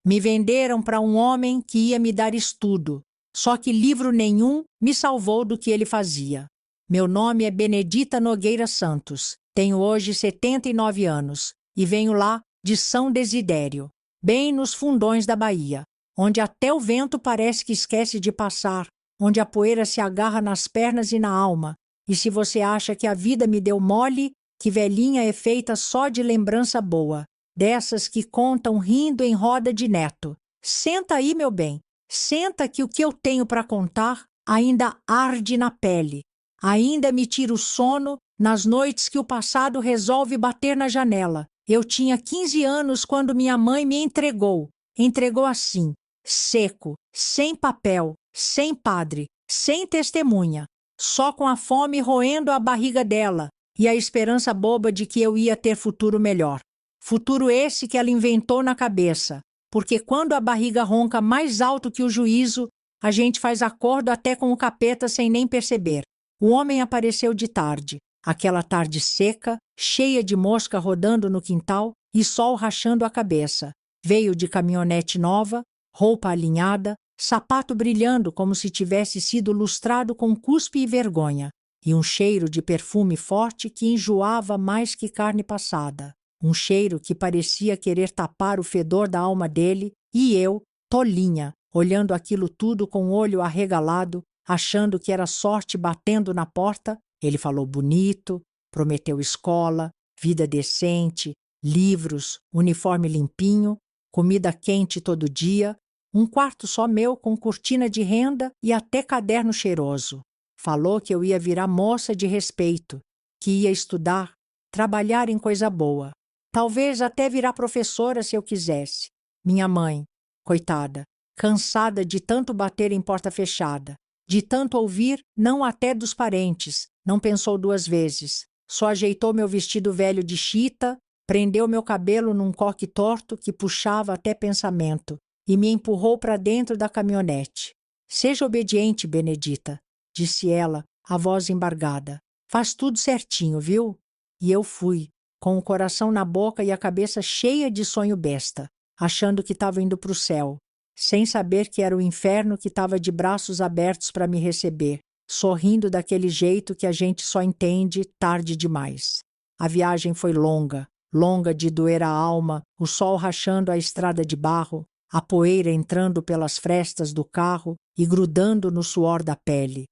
Me venderam para um homem que ia me dar estudo, só que livro nenhum me salvou do que ele fazia. Meu nome é Benedita Nogueira Santos, tenho hoje 79 anos e venho lá de São Desidério, bem nos fundões da Bahia, onde até o vento parece que esquece de passar, onde a poeira se agarra nas pernas e na alma, e se você acha que a vida me deu mole, que velhinha é feita só de lembrança boa, dessas que contam rindo em roda de neto. Senta aí, meu bem, senta que o que eu tenho para contar ainda arde na pele, ainda me tira o sono nas noites que o passado resolve bater na janela. Eu tinha 15 anos quando minha mãe me entregou. Entregou assim, seco, sem papel, sem padre, sem testemunha, só com a fome roendo a barriga dela e a esperança boba de que eu ia ter futuro melhor. Futuro esse que ela inventou na cabeça, porque quando a barriga ronca mais alto que o juízo, a gente faz acordo até com o capeta sem nem perceber. O homem apareceu de tarde, aquela tarde seca, cheia de mosca rodando no quintal e sol rachando a cabeça. Veio de caminhonete nova, roupa alinhada, sapato brilhando como se tivesse sido lustrado com cuspe e vergonha, e um cheiro de perfume forte que enjoava mais que carne passada. Um cheiro que parecia querer tapar o fedor da alma dele, e eu, tolinha, olhando aquilo tudo com o olho arregalado, achando que era sorte batendo na porta. Ele falou bonito, prometeu escola, vida decente, livros, uniforme limpinho, comida quente todo dia, um quarto só meu com cortina de renda e até caderno cheiroso. Falou que eu ia virar moça de respeito, que ia estudar, trabalhar em coisa boa. Talvez até virar professora se eu quisesse. Minha mãe, coitada, cansada de tanto bater em porta fechada, de tanto ouvir, não até dos parentes, não pensou duas vezes. Só ajeitou meu vestido velho de chita, prendeu meu cabelo num coque torto que puxava até pensamento e me empurrou para dentro da caminhonete. Seja obediente, Benedita, disse ela, a voz embargada. Faz tudo certinho, viu? E eu fui, com o coração na boca e a cabeça cheia de sonho besta, achando que estava indo para o céu, sem saber que era o inferno que estava de braços abertos para me receber, sorrindo daquele jeito que a gente só entende tarde demais. A viagem foi longa, longa de doer a alma, o sol rachando a estrada de barro, a poeira entrando pelas frestas do carro e grudando no suor da pele,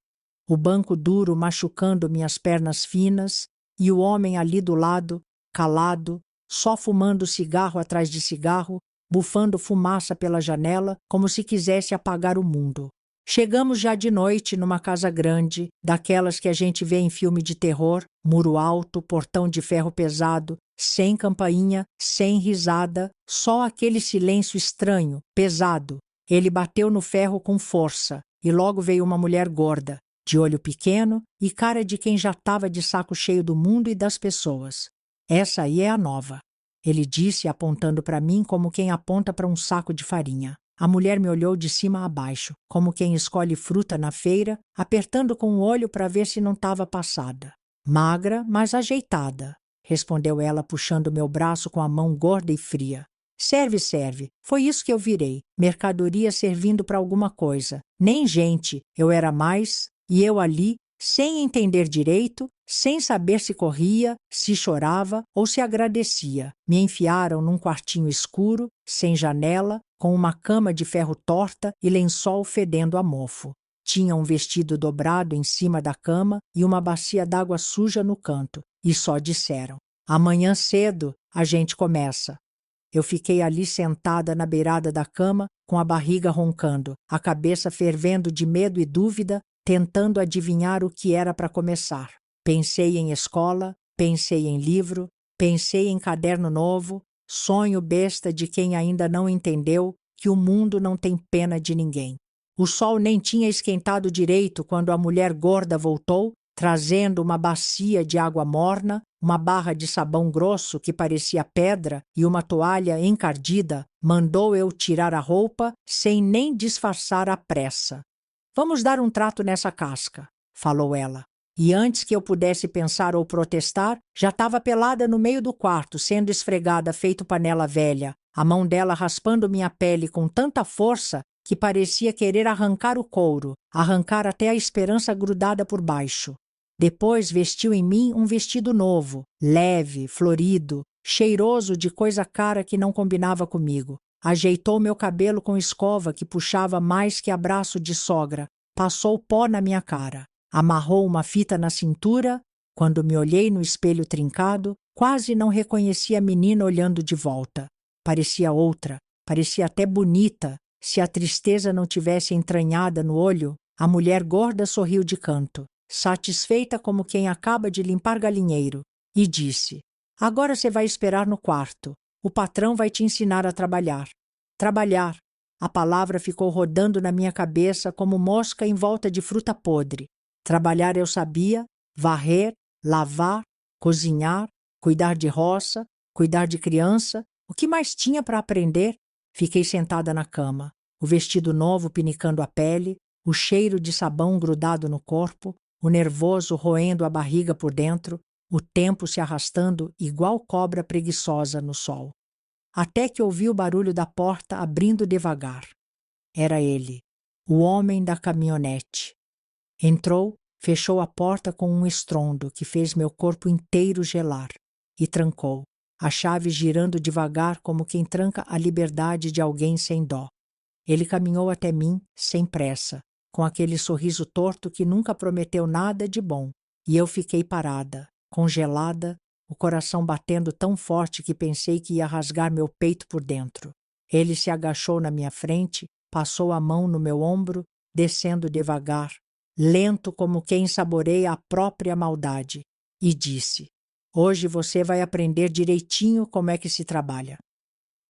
o banco duro machucando minhas pernas finas e o homem ali do lado, calado, só fumando cigarro atrás de cigarro, bufando fumaça pela janela como se quisesse apagar o mundo. Chegamos já de noite numa casa grande, daquelas que a gente vê em filme de terror, muro alto, portão de ferro pesado, sem campainha, sem risada, só aquele silêncio estranho, pesado. Ele bateu no ferro com força, e logo veio uma mulher gorda, de olho pequeno e cara de quem já estava de saco cheio do mundo e das pessoas. Essa aí é a nova, ele disse apontando para mim como quem aponta para um saco de farinha. A mulher me olhou de cima a baixo, como quem escolhe fruta na feira, apertando com o olho para ver se não estava passada. Magra, mas ajeitada, respondeu ela puxando meu braço com a mão gorda e fria. Serve, serve. Foi isso que eu virei. Mercadoria servindo para alguma coisa. Nem gente, eu era mais, e eu ali, sem entender direito, sem saber se corria, se chorava ou se agradecia. Me enfiaram num quartinho escuro, sem janela, com uma cama de ferro torta e lençol fedendo a mofo. Tinha um vestido dobrado em cima da cama e uma bacia d'água suja no canto, e só disseram: amanhã cedo a gente começa. Eu fiquei ali sentada na beirada da cama, com a barriga roncando, a cabeça fervendo de medo e dúvida, tentando adivinhar o que era para começar. Pensei em escola, pensei em livro, pensei em caderno novo, sonho besta de quem ainda não entendeu que o mundo não tem pena de ninguém. O sol nem tinha esquentado direito quando a mulher gorda voltou, trazendo uma bacia de água morna, uma barra de sabão grosso que parecia pedra e uma toalha encardida. Mandou eu tirar a roupa sem nem disfarçar a pressa. Vamos dar um trato nessa casca, falou ela. E antes que eu pudesse pensar ou protestar, já estava pelada no meio do quarto, sendo esfregada feito panela velha, a mão dela raspando minha pele com tanta força que parecia querer arrancar o couro, arrancar até a esperança grudada por baixo. Depois vestiu em mim um vestido novo, leve, florido, cheiroso de coisa cara que não combinava comigo. Ajeitou meu cabelo com escova que puxava mais que abraço de sogra, passou pó na minha cara, amarrou uma fita na cintura. Quando me olhei no espelho trincado, quase não reconheci a menina olhando de volta. Parecia outra, parecia até bonita. Se a tristeza não tivesse entranhada no olho, a mulher gorda sorriu de canto, satisfeita como quem acaba de limpar galinheiro, e disse: "Agora você vai esperar no quarto. O patrão vai te ensinar a trabalhar." Trabalhar. A palavra ficou rodando na minha cabeça como mosca em volta de fruta podre. Trabalhar eu sabia: varrer, lavar, cozinhar, cuidar de roça, cuidar de criança. O que mais tinha para aprender? Fiquei sentada na cama, o vestido novo pinicando a pele, o cheiro de sabão grudado no corpo, o nervoso roendo a barriga por dentro, o tempo se arrastando igual cobra preguiçosa no sol. Até que ouvi o barulho da porta abrindo devagar. Era ele, o homem da caminhonete. Entrou, fechou a porta com um estrondo que fez meu corpo inteiro gelar, e trancou, a chave girando devagar como quem tranca a liberdade de alguém sem dó. Ele caminhou até mim, sem pressa, com aquele sorriso torto que nunca prometeu nada de bom, e eu fiquei parada, congelada, o coração batendo tão forte que pensei que ia rasgar meu peito por dentro. Ele se agachou na minha frente, passou a mão no meu ombro, descendo devagar, lento como quem saboreia a própria maldade, e disse: "Hoje você vai aprender direitinho como é que se trabalha."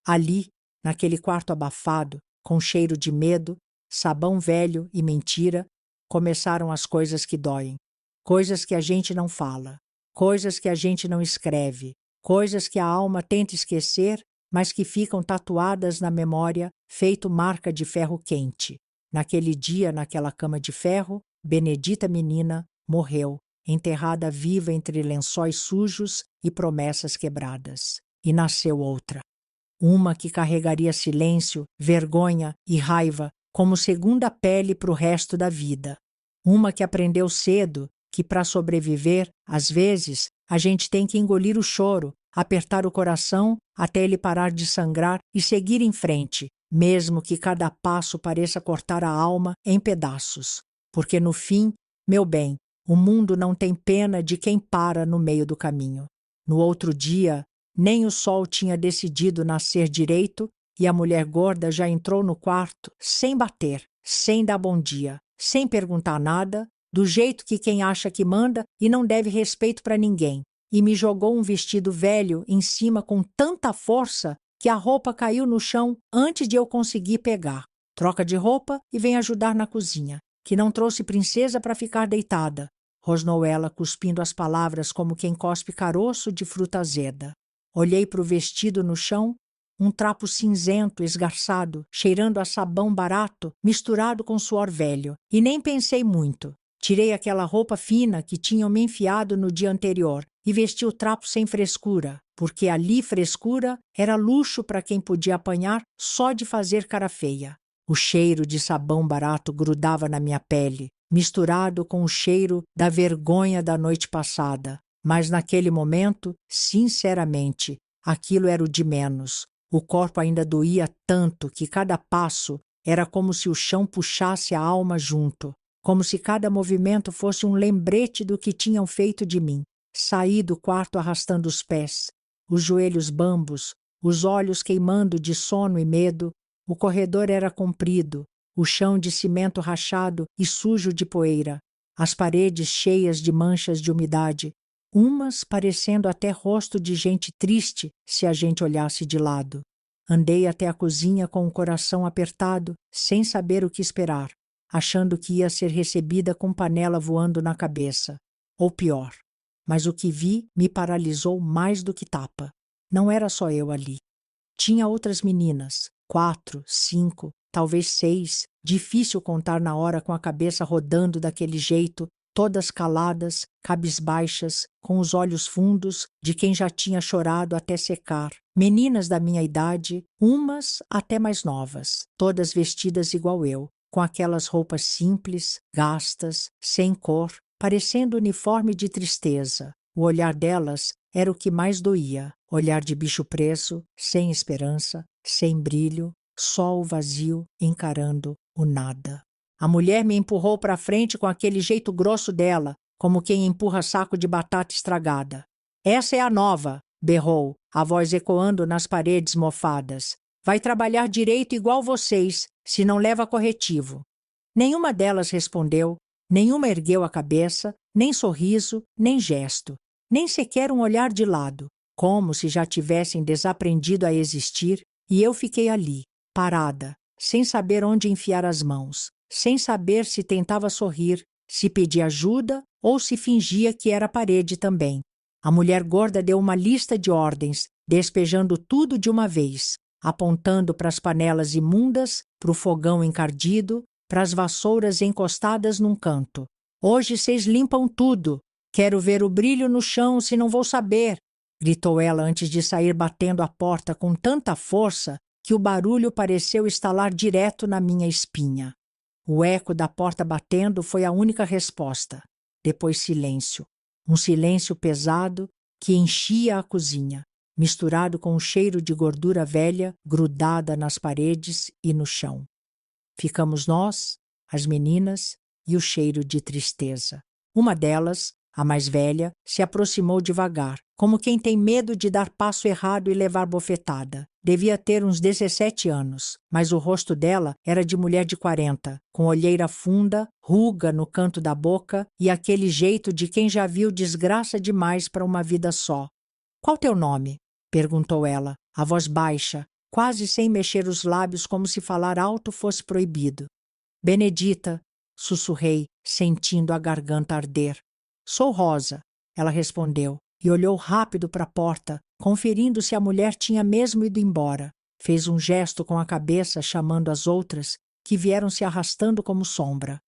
Ali, naquele quarto abafado, com cheiro de medo, sabão velho e mentira, começaram as coisas que doem. Coisas que a gente não fala, coisas que a gente não escreve, coisas que a alma tenta esquecer, mas que ficam tatuadas na memória, feito marca de ferro quente. Naquele dia, naquela cama de ferro, Benedita menina morreu, enterrada viva entre lençóis sujos e promessas quebradas. E nasceu outra. Uma que carregaria silêncio, vergonha e raiva como segunda pele para o resto da vida. Uma que aprendeu cedo que, para sobreviver, às vezes, a gente tem que engolir o choro, apertar o coração até ele parar de sangrar e seguir em frente, mesmo que cada passo pareça cortar a alma em pedaços. Porque no fim, meu bem, o mundo não tem pena de quem para no meio do caminho. No outro dia, nem o sol tinha decidido nascer direito e a mulher gorda já entrou no quarto sem bater, sem dar bom dia, sem perguntar nada, do jeito que quem acha que manda e não deve respeito para ninguém, e me jogou um vestido velho em cima com tanta força que a roupa caiu no chão antes de eu conseguir pegar. Troca de roupa e vem ajudar na cozinha, que não trouxe princesa para ficar deitada, rosnou ela, cuspindo as palavras como quem cospe caroço de fruta azeda. Olhei para o vestido no chão, um trapo cinzento, esgarçado, cheirando a sabão barato, misturado com suor velho, e nem pensei muito. Tirei aquela roupa fina que tinham me enfiado no dia anterior e vesti o trapo sem frescura, porque ali frescura era luxo para quem podia apanhar só de fazer cara feia. O cheiro de sabão barato grudava na minha pele, misturado com o cheiro da vergonha da noite passada. Mas naquele momento, sinceramente, aquilo era o de menos. O corpo ainda doía tanto que cada passo era como se o chão puxasse a alma junto, como se cada movimento fosse um lembrete do que tinham feito de mim. Saí do quarto arrastando os pés, os joelhos bambos, os olhos queimando de sono e medo. O corredor era comprido, o chão de cimento rachado e sujo de poeira, as paredes cheias de manchas de umidade, umas parecendo até rosto de gente triste se a gente olhasse de lado. Andei até a cozinha com o coração apertado, sem saber o que esperar, achando que ia ser recebida com panela voando na cabeça. Ou pior. Mas o que vi me paralisou mais do que tapa. Não era só eu ali. Tinha outras meninas, 4, 5, talvez 6, difícil contar na hora com a cabeça rodando daquele jeito, todas caladas, cabisbaixas, com os olhos fundos de quem já tinha chorado até secar. Meninas da minha idade, umas até mais novas, todas vestidas igual eu, com aquelas roupas simples, gastas, sem cor, parecendo uniforme de tristeza. O olhar delas era o que mais doía, olhar de bicho preso, sem esperança, sem brilho, só o vazio encarando o nada. A mulher me empurrou para frente com aquele jeito grosso dela, como quem empurra saco de batata estragada. Essa é a nova, berrou, a voz ecoando nas paredes mofadas. Vai trabalhar direito igual vocês, se não leva corretivo. Nenhuma delas respondeu, nenhuma ergueu a cabeça, nem sorriso, nem gesto, nem sequer um olhar de lado, como se já tivessem desaprendido a existir, e eu fiquei ali, parada, sem saber onde enfiar as mãos, sem saber se tentava sorrir, se pedia ajuda ou se fingia que era parede também. A mulher gorda deu uma lista de ordens, despejando tudo de uma vez, apontando para as panelas imundas, para o fogão encardido, para as vassouras encostadas num canto. Hoje vocês limpam tudo. Quero ver o brilho no chão, se não vou saber, gritou ela antes de sair batendo a porta com tanta força que o barulho pareceu estalar direto na minha espinha. O eco da porta batendo foi a única resposta. Depois silêncio. Um silêncio pesado que enchia a cozinha, misturado com o cheiro de gordura velha grudada nas paredes e no chão. Ficamos nós, as meninas, e o cheiro de tristeza. Uma delas, a mais velha, se aproximou devagar, como quem tem medo de dar passo errado e levar bofetada. Devia ter uns 17 anos, mas o rosto dela era de mulher de 40, com olheira funda, ruga no canto da boca e aquele jeito de quem já viu desgraça demais para uma vida só. Qual teu nome? Perguntou ela, a voz baixa, quase sem mexer os lábios como se falar alto fosse proibido. Benedita, sussurrei, sentindo a garganta arder. Sou Rosa, ela respondeu, e olhou rápido para a porta, conferindo se a mulher tinha mesmo ido embora. Fez um gesto com a cabeça, chamando as outras, que vieram se arrastando como sombra.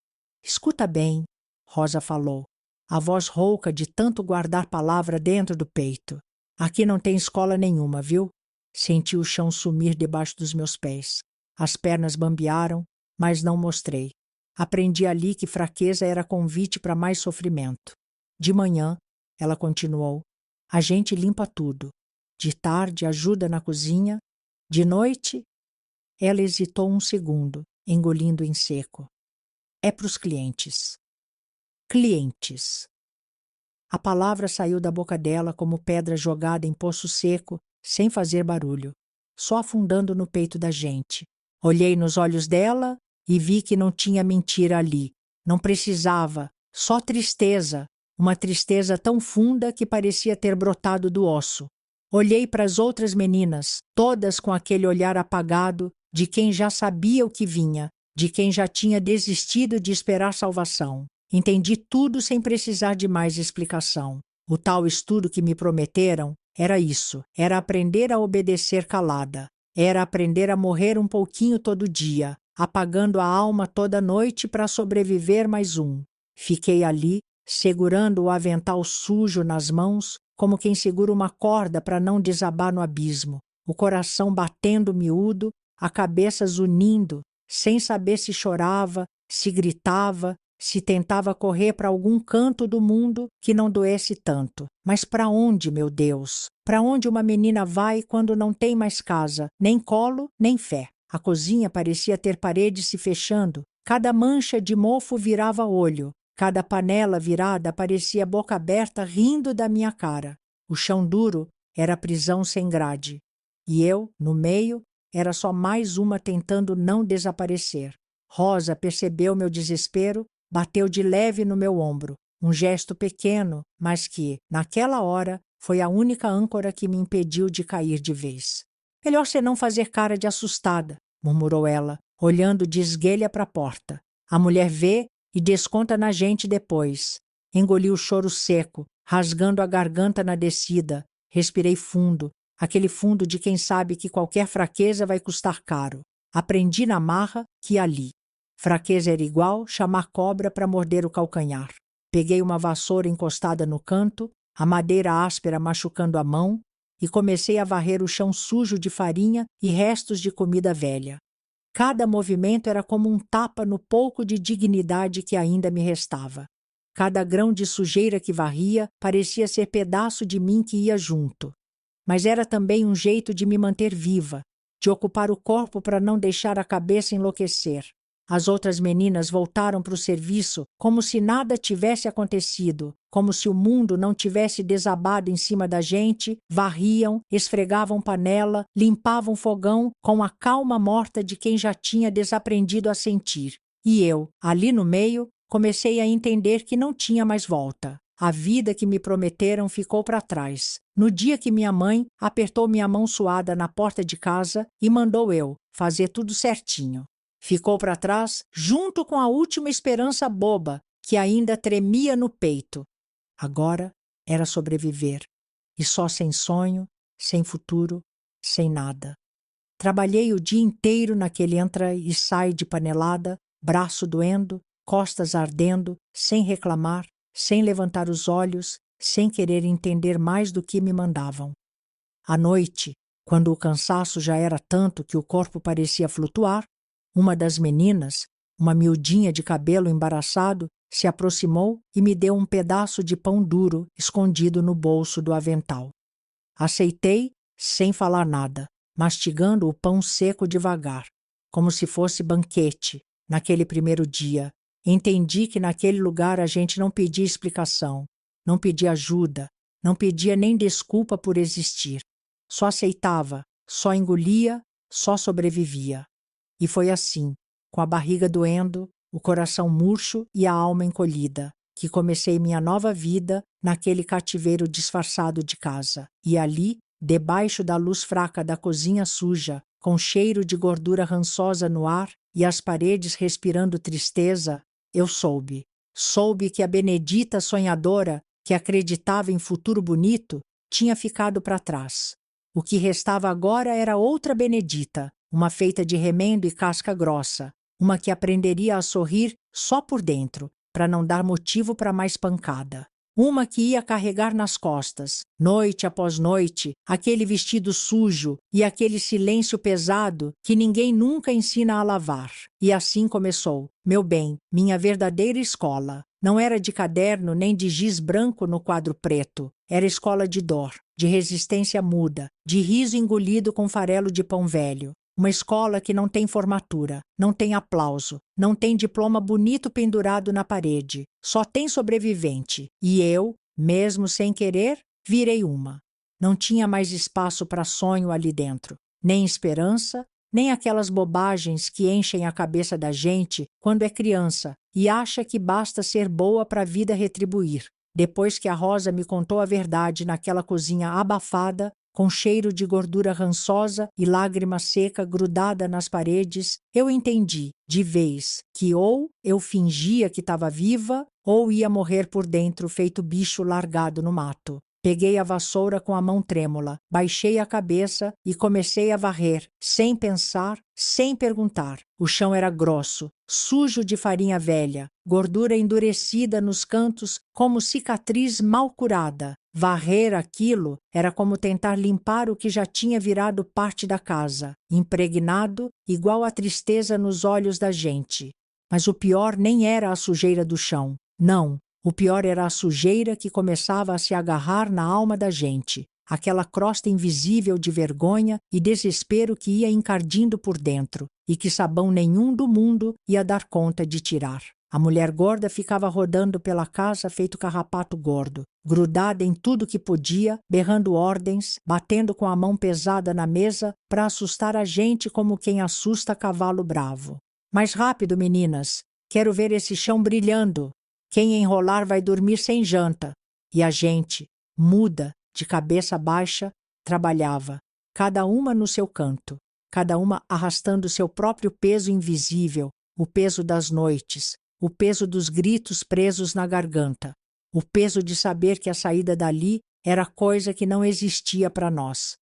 Escuta bem, Rosa falou, a voz rouca de tanto guardar palavra dentro do peito. Aqui não tem escola nenhuma, viu? Senti o chão sumir debaixo dos meus pés. As pernas bambearam, mas não mostrei. Aprendi ali que fraqueza era convite para mais sofrimento. De manhã, ela continuou, a gente limpa tudo. De tarde, ajuda na cozinha. De noite, ela hesitou um segundo, engolindo em seco. É para os clientes. Clientes. A palavra saiu da boca dela como pedra jogada em poço seco, sem fazer barulho, só afundando no peito da gente. Olhei nos olhos dela e vi que não tinha mentira ali. Não precisava, só tristeza. Uma tristeza tão funda que parecia ter brotado do osso. Olhei para as outras meninas, todas com aquele olhar apagado de quem já sabia o que vinha, de quem já tinha desistido de esperar salvação. Entendi tudo sem precisar de mais explicação. O tal estudo que me prometeram era isso, era aprender a obedecer calada, era aprender a morrer um pouquinho todo dia, apagando a alma toda noite para sobreviver mais um. Fiquei ali, segurando o avental sujo nas mãos, como quem segura uma corda para não desabar no abismo, o coração batendo miúdo, a cabeça zunindo, sem saber se chorava, se gritava, se tentava correr para algum canto do mundo que não doesse tanto. Mas para onde, meu Deus? Para onde uma menina vai quando não tem mais casa, nem colo, nem fé? A cozinha parecia ter paredes se fechando, cada mancha de mofo virava olho. Cada panela virada parecia boca aberta rindo da minha cara. O chão duro era prisão sem grade. E eu, no meio, era só mais uma tentando não desaparecer. Rosa percebeu meu desespero, bateu de leve no meu ombro. Um gesto pequeno, mas que, naquela hora, foi a única âncora que me impediu de cair de vez. Melhor você não fazer cara de assustada, murmurou ela, olhando de esguelha para a porta. A mulher vê e desconta na gente depois. Engoli o choro seco, rasgando a garganta na descida. Respirei fundo, aquele fundo de quem sabe que qualquer fraqueza vai custar caro. Aprendi na marra que ali. Fraqueza era igual chamar cobra para morder o calcanhar. Peguei uma vassoura encostada no canto, a madeira áspera machucando a mão, e comecei a varrer o chão sujo de farinha e restos de comida velha. Cada movimento era como um tapa no pouco de dignidade que ainda me restava. Cada grão de sujeira que varria parecia ser pedaço de mim que ia junto. Mas era também um jeito de me manter viva, de ocupar o corpo para não deixar a cabeça enlouquecer. As outras meninas voltaram para o serviço como se nada tivesse acontecido, como se o mundo não tivesse desabado em cima da gente, varriam, esfregavam panela, limpavam fogão com a calma morta de quem já tinha desaprendido a sentir. E eu, ali no meio, comecei a entender que não tinha mais volta. A vida que me prometeram ficou para trás. No dia que minha mãe apertou minha mão suada na porta de casa e mandou eu fazer tudo certinho. Ficou para trás junto com a última esperança boba que ainda tremia no peito. Agora era sobreviver. E só sem sonho, sem futuro, sem nada. Trabalhei o dia inteiro naquele entra e sai de panelada, braço doendo, costas ardendo, sem reclamar, sem levantar os olhos, sem querer entender mais do que me mandavam. À noite, quando o cansaço já era tanto que o corpo parecia flutuar, uma das meninas, uma miudinha de cabelo embaraçado, se aproximou e me deu um pedaço de pão duro escondido no bolso do avental. Aceitei, sem falar nada, mastigando o pão seco devagar, como se fosse banquete, naquele primeiro dia. Entendi que naquele lugar a gente não pedia explicação, não pedia ajuda, não pedia nem desculpa por existir. Só aceitava, só engolia, só sobrevivia. E foi assim, com a barriga doendo, o coração murcho e a alma encolhida, que comecei minha nova vida naquele cativeiro disfarçado de casa. E ali, debaixo da luz fraca da cozinha suja, com cheiro de gordura rançosa no ar e as paredes respirando tristeza, eu soube. Soube que a Benedita sonhadora, que acreditava em futuro bonito, tinha ficado para trás. O que restava agora era outra Benedita, uma feita de remendo e casca grossa, uma que aprenderia a sorrir só por dentro, para não dar motivo para mais pancada. Uma que ia carregar nas costas, noite após noite, aquele vestido sujo e aquele silêncio pesado que ninguém nunca ensina a lavar. E assim começou, meu bem, minha verdadeira escola. Não era de caderno nem de giz branco no quadro preto. Era escola de dor, de resistência muda, de riso engolido com farelo de pão velho. Uma escola que não tem formatura, não tem aplauso, não tem diploma bonito pendurado na parede, só tem sobrevivente. E eu, mesmo sem querer, virei uma. Não tinha mais espaço para sonho ali dentro, nem esperança, nem aquelas bobagens que enchem a cabeça da gente quando é criança e acha que basta ser boa para a vida retribuir. Depois que a Rosa me contou a verdade naquela cozinha abafada, com cheiro de gordura rançosa e lágrima seca grudada nas paredes, eu entendi, de vez, que ou eu fingia que estava viva, ou ia morrer por dentro feito bicho largado no mato. Peguei a vassoura com a mão trêmula, baixei a cabeça e comecei a varrer, sem pensar, sem perguntar. O chão era grosso, sujo de farinha velha, gordura endurecida nos cantos como cicatriz mal curada. Varrer aquilo era como tentar limpar o que já tinha virado parte da casa, impregnado, igual a tristeza nos olhos da gente. Mas o pior nem era a sujeira do chão, não. O pior era a sujeira que começava a se agarrar na alma da gente, aquela crosta invisível de vergonha e desespero que ia encardindo por dentro e que sabão nenhum do mundo ia dar conta de tirar. A mulher gorda ficava rodando pela casa feito carrapato gordo, grudada em tudo que podia, berrando ordens, batendo com a mão pesada na mesa para assustar a gente como quem assusta cavalo bravo. Mais rápido, meninas! Quero ver esse chão brilhando! Quem enrolar vai dormir sem janta. E a gente, muda, de cabeça baixa, trabalhava, cada uma no seu canto, cada uma arrastando seu próprio peso invisível, o peso das noites, o peso dos gritos presos na garganta, o peso de saber que a saída dali era coisa que não existia para nós.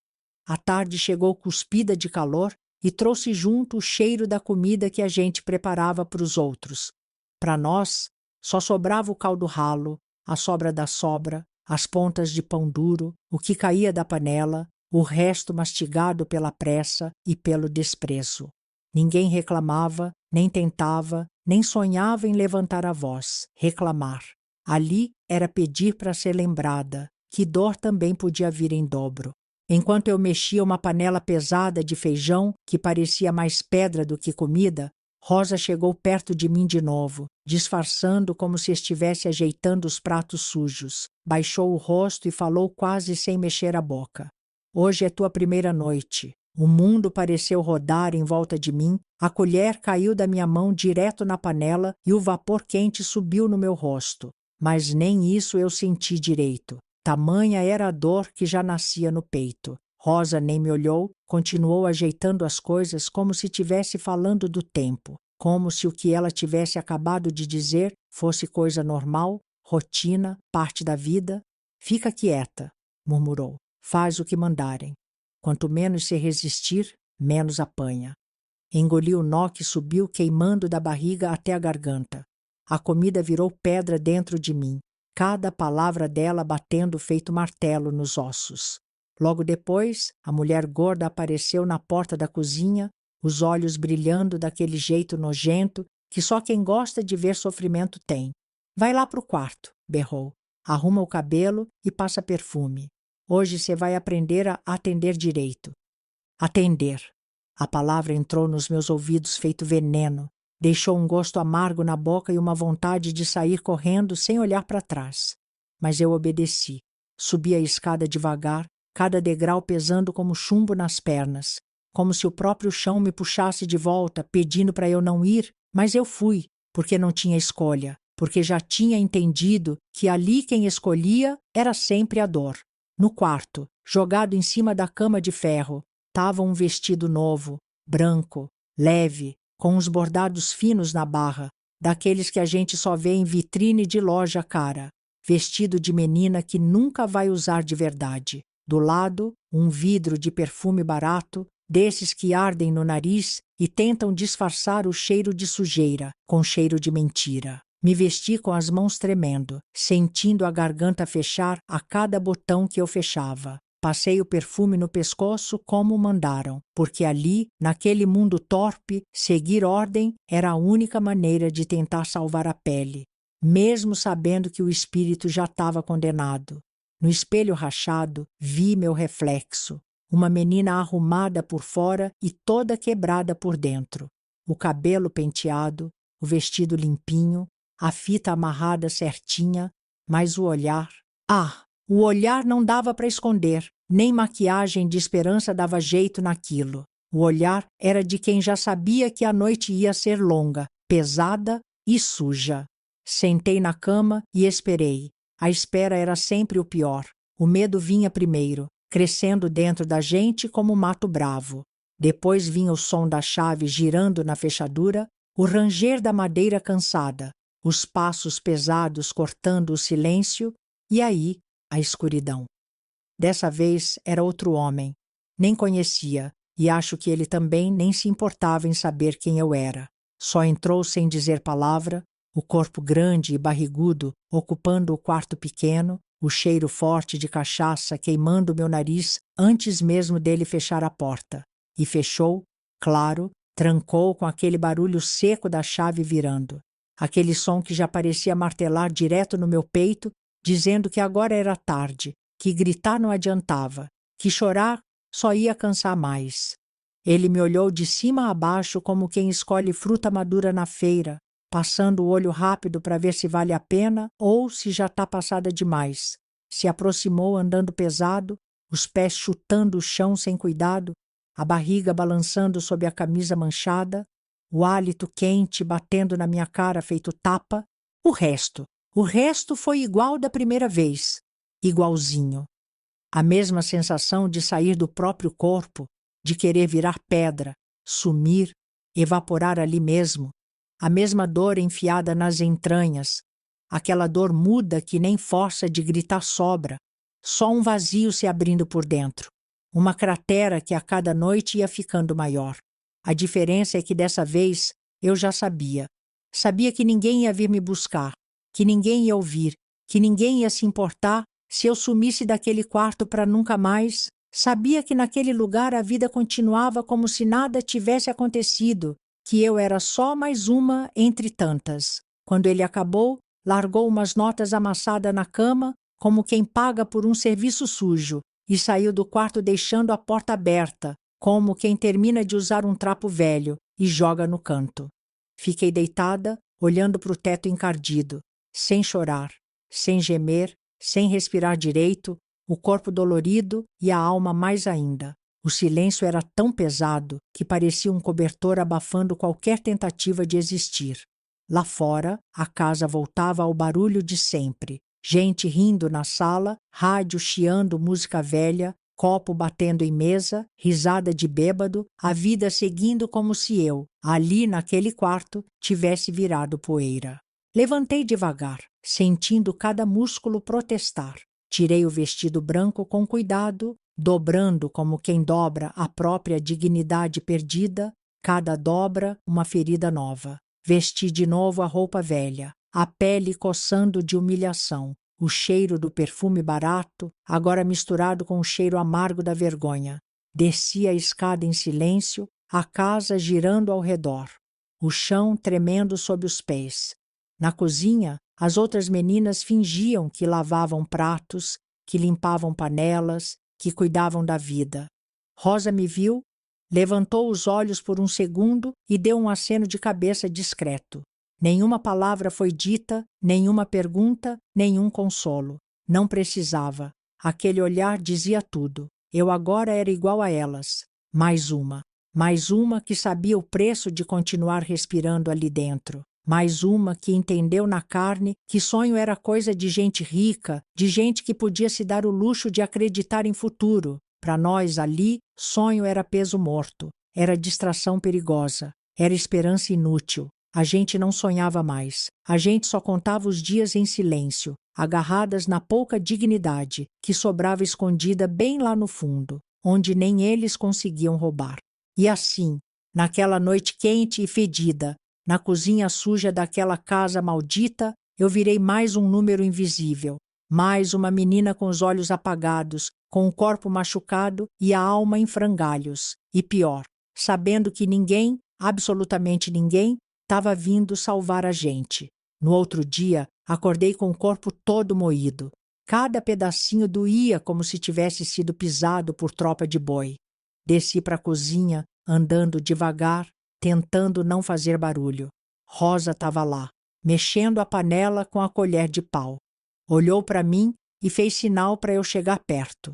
A tarde chegou cuspida de calor e trouxe junto o cheiro da comida que a gente preparava para os outros. Para nós, Só sobrava o caldo ralo, a sobra da sobra, as pontas de pão duro, o que caía da panela, o resto mastigado pela pressa e pelo desprezo. Ninguém reclamava, nem tentava, nem sonhava em levantar a voz, reclamar. Ali era pedir para ser lembrada, que dor também podia vir em dobro. Enquanto eu mexia uma panela pesada de feijão, que parecia mais pedra do que comida, Rosa chegou perto de mim de novo, disfarçando como se estivesse ajeitando os pratos sujos. Baixou o rosto e falou quase sem mexer a boca. Hoje é tua primeira noite. O mundo pareceu rodar em volta de mim, a colher caiu da minha mão direto na panela e o vapor quente subiu no meu rosto. Mas nem isso eu senti direito. Tamanha era a dor que já nascia no peito. Rosa nem me olhou, continuou ajeitando as coisas como se estivesse falando do tempo, como se o que ela tivesse acabado de dizer fosse coisa normal, rotina, parte da vida. Fica quieta, murmurou. Faz o que mandarem. Quanto menos se resistir, menos apanha. Engoli o nó que subiu queimando da barriga até a garganta. A comida virou pedra dentro de mim, cada palavra dela batendo feito martelo nos ossos. Logo depois, a mulher gorda apareceu na porta da cozinha, os olhos brilhando daquele jeito nojento que só quem gosta de ver sofrimento tem. Vai lá pro quarto, berrou. Arruma o cabelo e passa perfume. Hoje você vai aprender a atender direito. Atender. A palavra entrou nos meus ouvidos feito veneno. Deixou um gosto amargo na boca e uma vontade de sair correndo sem olhar para trás. Mas eu obedeci. Subi a escada devagar, cada degrau pesando como chumbo nas pernas, como se o próprio chão me puxasse de volta, pedindo para eu não ir, mas eu fui, porque não tinha escolha, porque já tinha entendido que ali quem escolhia era sempre a dor. No quarto, jogado em cima da cama de ferro, estava um vestido novo, branco, leve, com uns bordados finos na barra, daqueles que a gente só vê em vitrine de loja cara, vestido de menina que nunca vai usar de verdade. Do lado, um vidro de perfume barato, desses que ardem no nariz e tentam disfarçar o cheiro de sujeira, com cheiro de mentira. Me vesti com as mãos tremendo, sentindo a garganta fechar a cada botão que eu fechava. Passei o perfume no pescoço como mandaram, porque ali, naquele mundo torpe, seguir ordem era a única maneira de tentar salvar a pele, mesmo sabendo que o espírito já estava condenado. No espelho rachado, vi meu reflexo, uma menina arrumada por fora e toda quebrada por dentro. O cabelo penteado, o vestido limpinho, a fita amarrada certinha, mas o olhar... O olhar não dava para esconder, nem maquiagem de esperança dava jeito naquilo. O olhar era de quem já sabia que a noite ia ser longa, pesada e suja. Sentei na cama e esperei. A espera era sempre o pior. O medo vinha primeiro, crescendo dentro da gente como um mato bravo. Depois vinha o som da chave girando na fechadura, o ranger da madeira cansada, os passos pesados cortando o silêncio, e aí a escuridão. Dessa vez era outro homem. Nem conhecia, e acho que ele também nem se importava em saber quem eu era. Só entrou sem dizer palavra, o corpo grande e barrigudo ocupando o quarto pequeno, o cheiro forte de cachaça queimando meu nariz antes mesmo dele fechar a porta. E fechou, claro, trancou com aquele barulho seco da chave virando. Aquele som que já parecia martelar direto no meu peito, dizendo que agora era tarde, que gritar não adiantava, que chorar só ia cansar mais. Ele me olhou de cima a baixo como quem escolhe fruta madura na feira, passando o olho rápido para ver se vale a pena ou se já está passada demais. Se aproximou andando pesado, os pés chutando o chão sem cuidado, a barriga balançando sob a camisa manchada, o hálito quente batendo na minha cara feito tapa. O resto foi igual da primeira vez, igualzinho. A mesma sensação de sair do próprio corpo, de querer virar pedra, sumir, evaporar ali mesmo. A mesma dor enfiada nas entranhas, aquela dor muda que nem força de gritar sobra, só um vazio se abrindo por dentro, uma cratera que a cada noite ia ficando maior. A diferença é que dessa vez eu já sabia. Sabia que ninguém ia vir me buscar, que ninguém ia ouvir, que ninguém ia se importar se eu sumisse daquele quarto para nunca mais. Sabia que naquele lugar a vida continuava como se nada tivesse acontecido, que eu era só mais uma entre tantas. Quando ele acabou, largou umas notas amassadas na cama, como quem paga por um serviço sujo, e saiu do quarto deixando a porta aberta, como quem termina de usar um trapo velho e joga no canto. Fiquei deitada, olhando para o teto encardido, sem chorar, sem gemer, sem respirar direito, o corpo dolorido e a alma mais ainda. O silêncio era tão pesado que parecia um cobertor abafando qualquer tentativa de existir. Lá fora, a casa voltava ao barulho de sempre. Gente rindo na sala, rádio chiando música velha, copo batendo em mesa, risada de bêbado, a vida seguindo como se eu, ali naquele quarto, tivesse virado poeira. Levantei devagar, sentindo cada músculo protestar. Tirei o vestido branco com cuidado, dobrando como quem dobra a própria dignidade perdida, cada dobra uma ferida nova. Vesti de novo a roupa velha, a pele coçando de humilhação, o cheiro do perfume barato, agora misturado com o cheiro amargo da vergonha. Desci a escada em silêncio, a casa girando ao redor, o chão tremendo sob os pés. Na cozinha, as outras meninas fingiam que lavavam pratos, que limpavam panelas, que cuidavam da vida. Rosa me viu, levantou os olhos por um segundo e deu um aceno de cabeça discreto. Nenhuma palavra foi dita, nenhuma pergunta, nenhum consolo. Não precisava. Aquele olhar dizia tudo. Eu agora era igual a elas. Mais uma que sabia o preço de continuar respirando ali dentro. Mais uma que entendeu na carne que sonho era coisa de gente rica, de gente que podia se dar o luxo de acreditar em futuro. Para nós ali, sonho era peso morto, era distração perigosa, era esperança inútil. A gente não sonhava mais. A gente só contava os dias em silêncio, agarradas na pouca dignidade que sobrava escondida bem lá no fundo, onde nem eles conseguiam roubar. E assim, naquela noite quente e fedida, na cozinha suja daquela casa maldita, eu virei mais um número invisível, mais uma menina com os olhos apagados, com o corpo machucado e a alma em frangalhos. E pior, sabendo que ninguém, absolutamente ninguém, estava vindo salvar a gente. No outro dia, acordei com o corpo todo moído. Cada pedacinho doía como se tivesse sido pisado por tropa de boi. Desci para a cozinha, andando devagar, tentando não fazer barulho. Rosa estava lá, mexendo a panela com a colher de pau. Olhou para mim e fez sinal para eu chegar perto.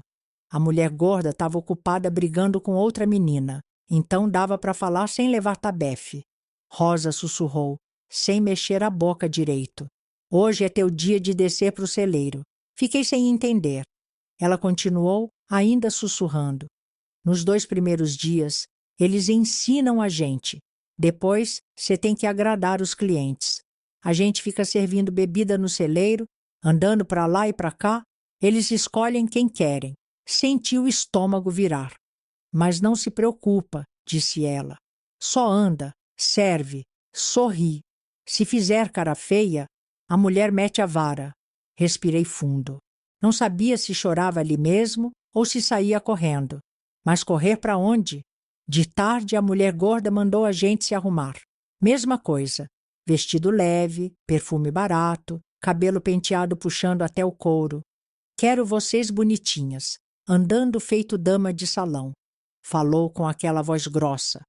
A mulher gorda estava ocupada brigando com outra menina, então dava para falar sem levar tabefe. Rosa sussurrou, sem mexer a boca direito. Hoje é teu dia de descer para o celeiro. Fiquei sem entender. Ela continuou, ainda sussurrando. Nos 2 primeiros dias, eles ensinam a gente. Depois, você tem que agradar os clientes. A gente fica servindo bebida no celeiro, andando para lá e para cá. Eles escolhem quem querem. Senti o estômago virar. Mas não se preocupa, disse ela. Só anda, serve, sorri. Se fizer cara feia, a mulher mete a vara. Respirei fundo. Não sabia se chorava ali mesmo ou se saía correndo. Mas correr para onde? De tarde, a mulher gorda mandou a gente se arrumar. Mesma coisa. Vestido leve, perfume barato, cabelo penteado puxando até o couro. Quero vocês bonitinhas, andando feito dama de salão. Falou com aquela voz grossa.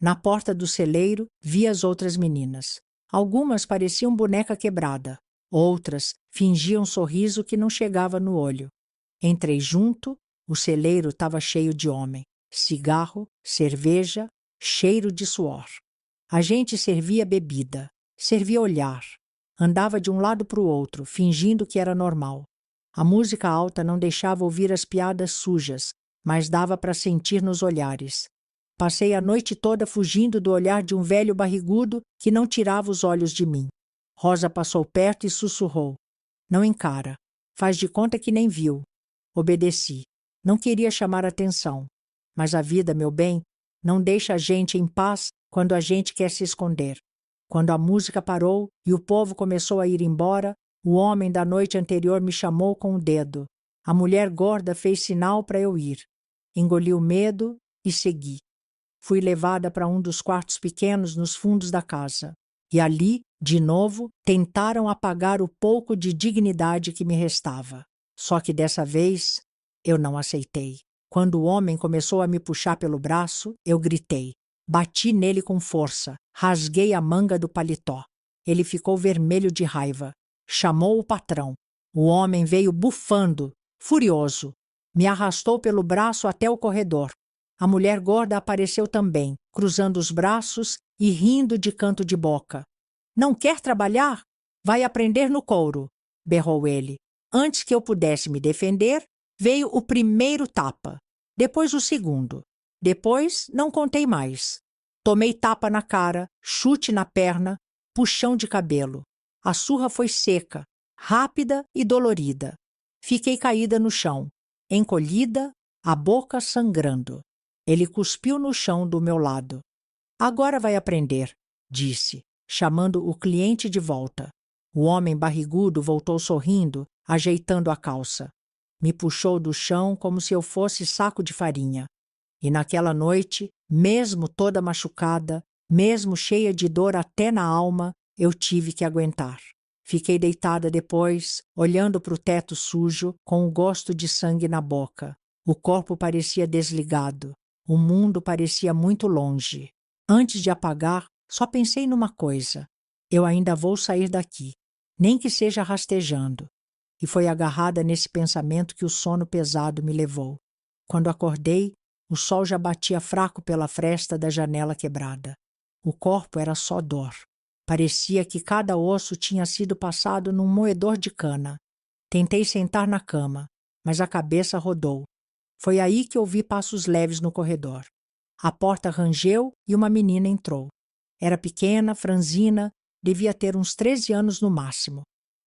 Na porta do celeiro, vi as outras meninas. Algumas pareciam boneca quebrada. Outras fingiam um sorriso que não chegava no olho. Entrei junto, o celeiro estava cheio de homem. Cigarro, cerveja, cheiro de suor. A gente servia bebida, servia olhar. Andava de um lado para o outro, fingindo que era normal. A música alta não deixava ouvir as piadas sujas, mas dava para sentir nos olhares. Passei a noite toda fugindo do olhar de um velho barrigudo que não tirava os olhos de mim. Rosa passou perto e sussurrou. Não encara. Faz de conta que nem viu. Obedeci. Não queria chamar atenção. Mas a vida, meu bem, não deixa a gente em paz quando a gente quer se esconder. Quando a música parou e o povo começou a ir embora, o homem da noite anterior me chamou com o dedo. A mulher gorda fez sinal para eu ir. Engoli o medo e segui. Fui levada para um dos quartos pequenos nos fundos da casa. E ali, de novo, tentaram apagar o pouco de dignidade que me restava. Só que dessa vez, eu não aceitei. Quando o homem começou a me puxar pelo braço, eu gritei. Bati nele com força, rasguei a manga do paletó. Ele ficou vermelho de raiva. Chamou o patrão. O homem veio bufando, furioso. Me arrastou pelo braço até o corredor. A mulher gorda apareceu também, cruzando os braços e rindo de canto de boca. Não quer trabalhar? Vai aprender no couro, berrou ele. Antes que eu pudesse me defender, veio o primeiro tapa, depois o segundo. Depois, não contei mais. Tomei tapa na cara, chute na perna, puxão de cabelo. A surra foi seca, rápida e dolorida. Fiquei caída no chão, encolhida, a boca sangrando. Ele cuspiu no chão do meu lado. Agora vai aprender, disse, chamando o cliente de volta. O homem barrigudo voltou sorrindo, ajeitando a calça. Me puxou do chão como se eu fosse saco de farinha. E naquela noite, mesmo toda machucada, mesmo cheia de dor até na alma, eu tive que aguentar. Fiquei deitada depois, olhando para o teto sujo, com o gosto de sangue na boca. O corpo parecia desligado. O mundo parecia muito longe. Antes de apagar, só pensei numa coisa. Eu ainda vou sair daqui, nem que seja rastejando. E foi agarrada nesse pensamento que o sono pesado me levou. Quando acordei, o sol já batia fraco pela fresta da janela quebrada. O corpo era só dor. Parecia que cada osso tinha sido passado num moedor de cana. Tentei sentar na cama, mas a cabeça rodou. Foi aí que ouvi passos leves no corredor. A porta rangeu e uma menina entrou. Era pequena, franzina, devia ter uns 13 anos no máximo.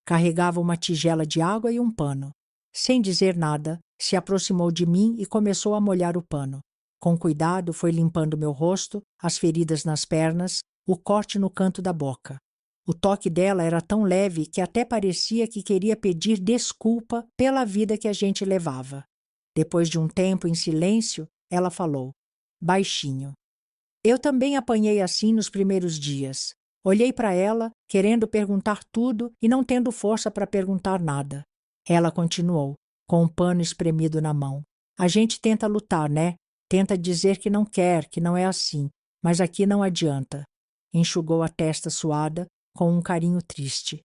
Carregava uma tigela de água e um pano. Sem dizer nada, se aproximou de mim e começou a molhar o pano. Com cuidado, foi limpando meu rosto, as feridas nas pernas, o corte no canto da boca. O toque dela era tão leve que até parecia que queria pedir desculpa pela vida que a gente levava. Depois de um tempo em silêncio, ela falou, baixinho. Eu também apanhei assim nos primeiros dias. Olhei para ela, querendo perguntar tudo e não tendo força para perguntar nada. Ela continuou, com um pano espremido na mão. A gente tenta lutar, né? Tenta dizer que não quer, que não é assim, mas aqui não adianta. Enxugou a testa suada, com um carinho triste.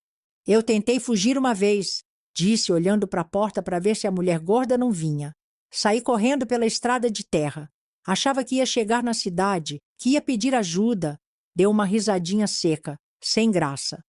Eu tentei fugir uma vez, disse, olhando para a porta para ver se a mulher gorda não vinha. Saí correndo pela estrada de terra. Achava que ia chegar na cidade, que ia pedir ajuda. Deu uma risadinha seca, sem graça.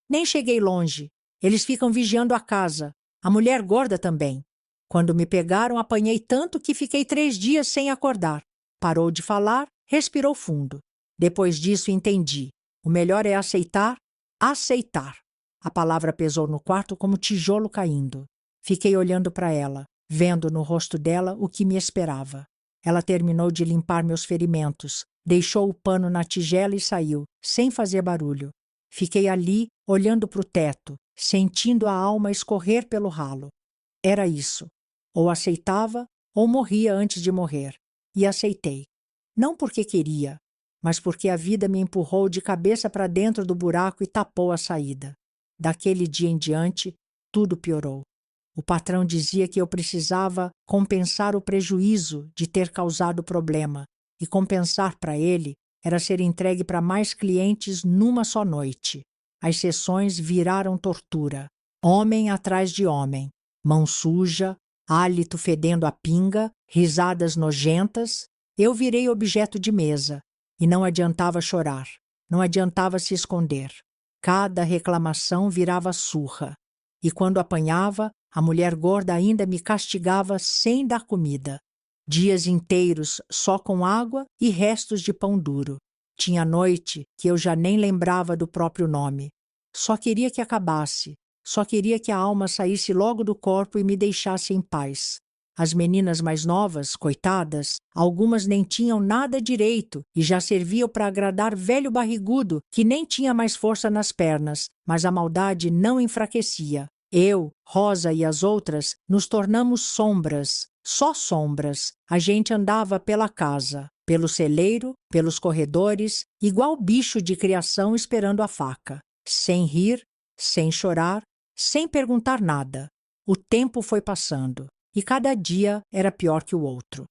Nem cheguei longe. Eles ficam vigiando a casa. A mulher gorda também. Quando me pegaram, apanhei tanto que fiquei 3 dias sem acordar. Parou de falar, respirou fundo. Depois disso, entendi. O melhor é aceitar, aceitar. A palavra pesou no quarto como tijolo caindo. Fiquei olhando para ela, vendo no rosto dela o que me esperava. Ela terminou de limpar meus ferimentos, deixou o pano na tigela e saiu, sem fazer barulho. Fiquei ali, olhando para o teto, sentindo a alma escorrer pelo ralo. Era isso. Ou aceitava, ou morria antes de morrer. E aceitei. Não porque queria, mas porque a vida me empurrou de cabeça para dentro do buraco e tapou a saída. Daquele dia em diante, tudo piorou. O patrão dizia que eu precisava compensar o prejuízo de ter causado o problema, e compensar para ele era ser entregue para mais clientes numa só noite. As sessões viraram tortura. Homem atrás de homem, mão suja, hálito fedendo a pinga, risadas nojentas. Eu virei objeto de mesa, e não adiantava chorar, não adiantava se esconder. Cada reclamação virava surra. E quando apanhava, a mulher gorda ainda me castigava sem dar comida. Dias inteiros só com água e restos de pão duro. Tinha noite que eu já nem lembrava do próprio nome. Só queria que acabasse. Só queria que a alma saísse logo do corpo e me deixasse em paz. As meninas mais novas, coitadas, algumas nem tinham nada direito e já serviam para agradar velho barrigudo que nem tinha mais força nas pernas, mas a maldade não enfraquecia. Eu, Rosa e as outras nos tornamos sombras, só sombras. A gente andava pela casa, pelo celeiro, pelos corredores, igual bicho de criação esperando a faca, sem rir, sem chorar, sem perguntar nada. O tempo foi passando. E cada dia era pior que o outro.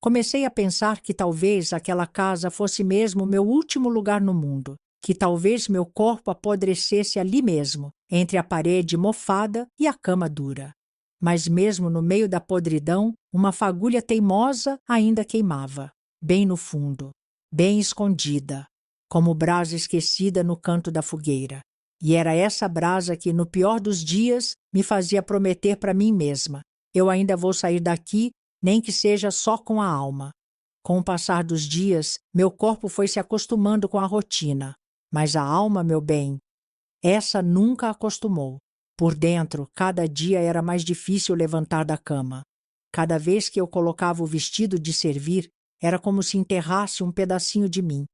Comecei a pensar que talvez aquela casa fosse mesmo meu último lugar no mundo, que talvez meu corpo apodrecesse ali mesmo, entre a parede mofada e a cama dura. Mas mesmo no meio da podridão, uma fagulha teimosa ainda queimava, bem no fundo, bem escondida, como brasa esquecida no canto da fogueira. E era essa brasa que, no pior dos dias, me fazia prometer para mim mesma: eu ainda vou sair daqui, nem que seja só com a alma. Com o passar dos dias, meu corpo foi se acostumando com a rotina. Mas a alma, meu bem, essa nunca acostumou. Por dentro, cada dia era mais difícil levantar da cama. Cada vez que eu colocava o vestido de servir, era como se enterrasse um pedacinho de mim.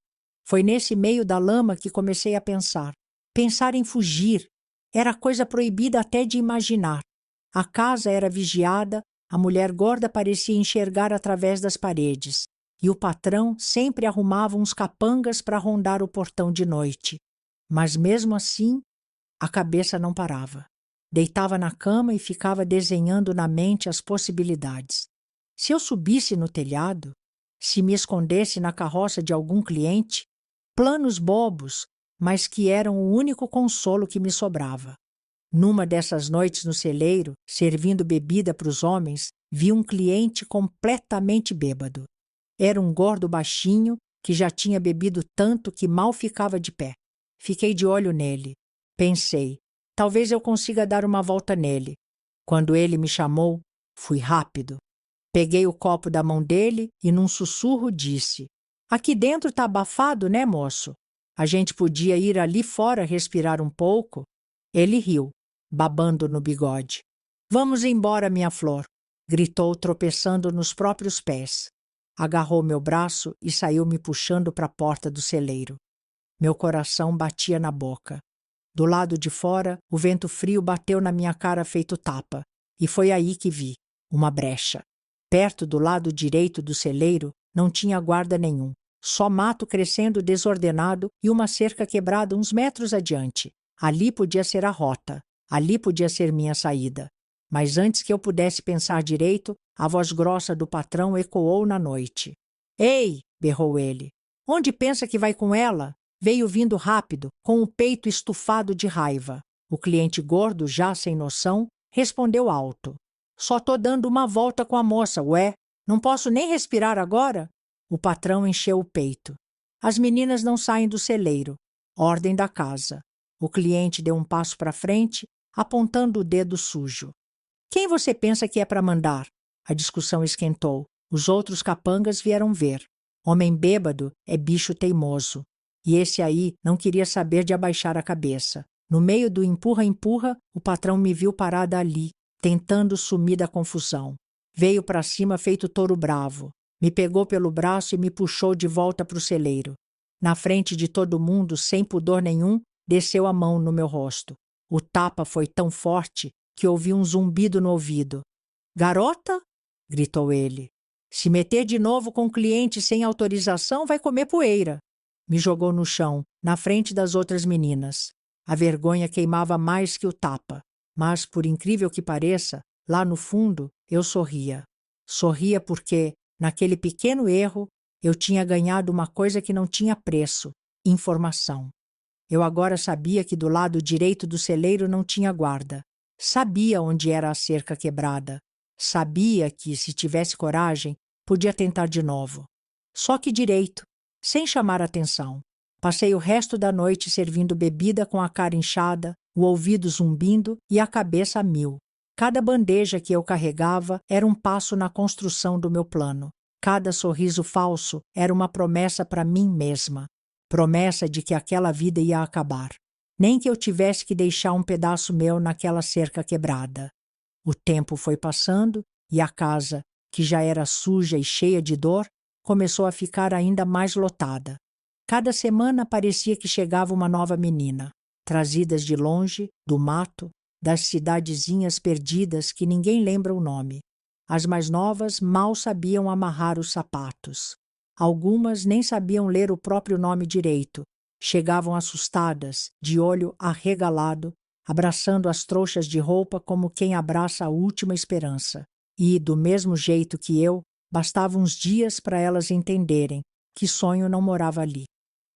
Foi nesse meio da lama que comecei a pensar. Pensar em fugir. Era coisa proibida até de imaginar. A casa era vigiada, a mulher gorda parecia enxergar através das paredes, e o patrão sempre arrumava uns capangas para rondar o portão de noite. Mas mesmo assim, a cabeça não parava. Deitava na cama e ficava desenhando na mente as possibilidades. Se eu subisse no telhado, se me escondesse na carroça de algum cliente, planos bobos, mas que eram o único consolo que me sobrava. Numa dessas noites no celeiro, servindo bebida para os homens, vi um cliente completamente bêbado. Era um gordo baixinho que já tinha bebido tanto que mal ficava de pé. Fiquei de olho nele. Pensei, talvez eu consiga dar uma volta nele. Quando ele me chamou, fui rápido. Peguei o copo da mão dele e num sussurro disse: aqui dentro tá abafado, né, moço? A gente podia ir ali fora respirar um pouco. Ele riu, babando no bigode. Vamos embora, minha flor, gritou, tropeçando nos próprios pés. Agarrou meu braço e saiu me puxando para a porta do celeiro. Meu coração batia na boca. Do lado de fora, o vento frio bateu na minha cara feito tapa, e foi aí que vi uma brecha. Perto do lado direito do celeiro não tinha guarda nenhum, só mato crescendo desordenado e uma cerca quebrada uns metros adiante. Ali podia ser a rota, ali podia ser minha saída. Mas antes que eu pudesse pensar direito, a voz grossa do patrão ecoou na noite. Ei! Berrou ele. Onde pensa que vai com ela? Veio vindo rápido, com o peito estufado de raiva. O cliente gordo, já sem noção, respondeu alto. Só tô dando uma volta com a moça, ué. Não posso nem respirar agora? O patrão encheu o peito. As meninas não saem do celeiro. Ordem da casa. O cliente deu um passo para frente, apontando o dedo sujo. Quem você pensa que é para mandar? A discussão esquentou. Os outros capangas vieram ver. Homem bêbado é bicho teimoso. E esse aí não queria saber de abaixar a cabeça. No meio do empurra-empurra, o patrão me viu parada ali, tentando sumir da confusão. Veio para cima feito touro bravo. Me pegou pelo braço e me puxou de volta para o celeiro. Na frente de todo mundo, sem pudor nenhum, desceu a mão no meu rosto. O tapa foi tão forte que ouvi um zumbido no ouvido. Garota? Gritou ele. Se meter de novo com cliente sem autorização, vai comer poeira. Me jogou no chão, na frente das outras meninas. A vergonha queimava mais que o tapa. Mas, por incrível que pareça, lá no fundo, eu sorria. Sorria porque, naquele pequeno erro, eu tinha ganhado uma coisa que não tinha preço: informação. Eu agora sabia que do lado direito do celeiro não tinha guarda. Sabia onde era a cerca quebrada. Sabia que, se tivesse coragem, podia tentar de novo. Só que direito, sem chamar atenção. Passei o resto da noite servindo bebida com a cara inchada, o ouvido zumbindo e a cabeça a mil. Cada bandeja que eu carregava era um passo na construção do meu plano. Cada sorriso falso era uma promessa para mim mesma. Promessa de que aquela vida ia acabar. Nem que eu tivesse que deixar um pedaço meu naquela cerca quebrada. O tempo foi passando e a casa, que já era suja e cheia de dor, começou a ficar ainda mais lotada. Cada semana parecia que chegava uma nova menina, trazidas de longe, do mato, das cidadezinhas perdidas que ninguém lembra o nome. As mais novas mal sabiam amarrar os sapatos. Algumas nem sabiam ler o próprio nome direito. Chegavam assustadas, de olho arregalado, abraçando as trouxas de roupa como quem abraça a última esperança. E, do mesmo jeito que eu, bastava uns dias para elas entenderem que sonho não morava ali.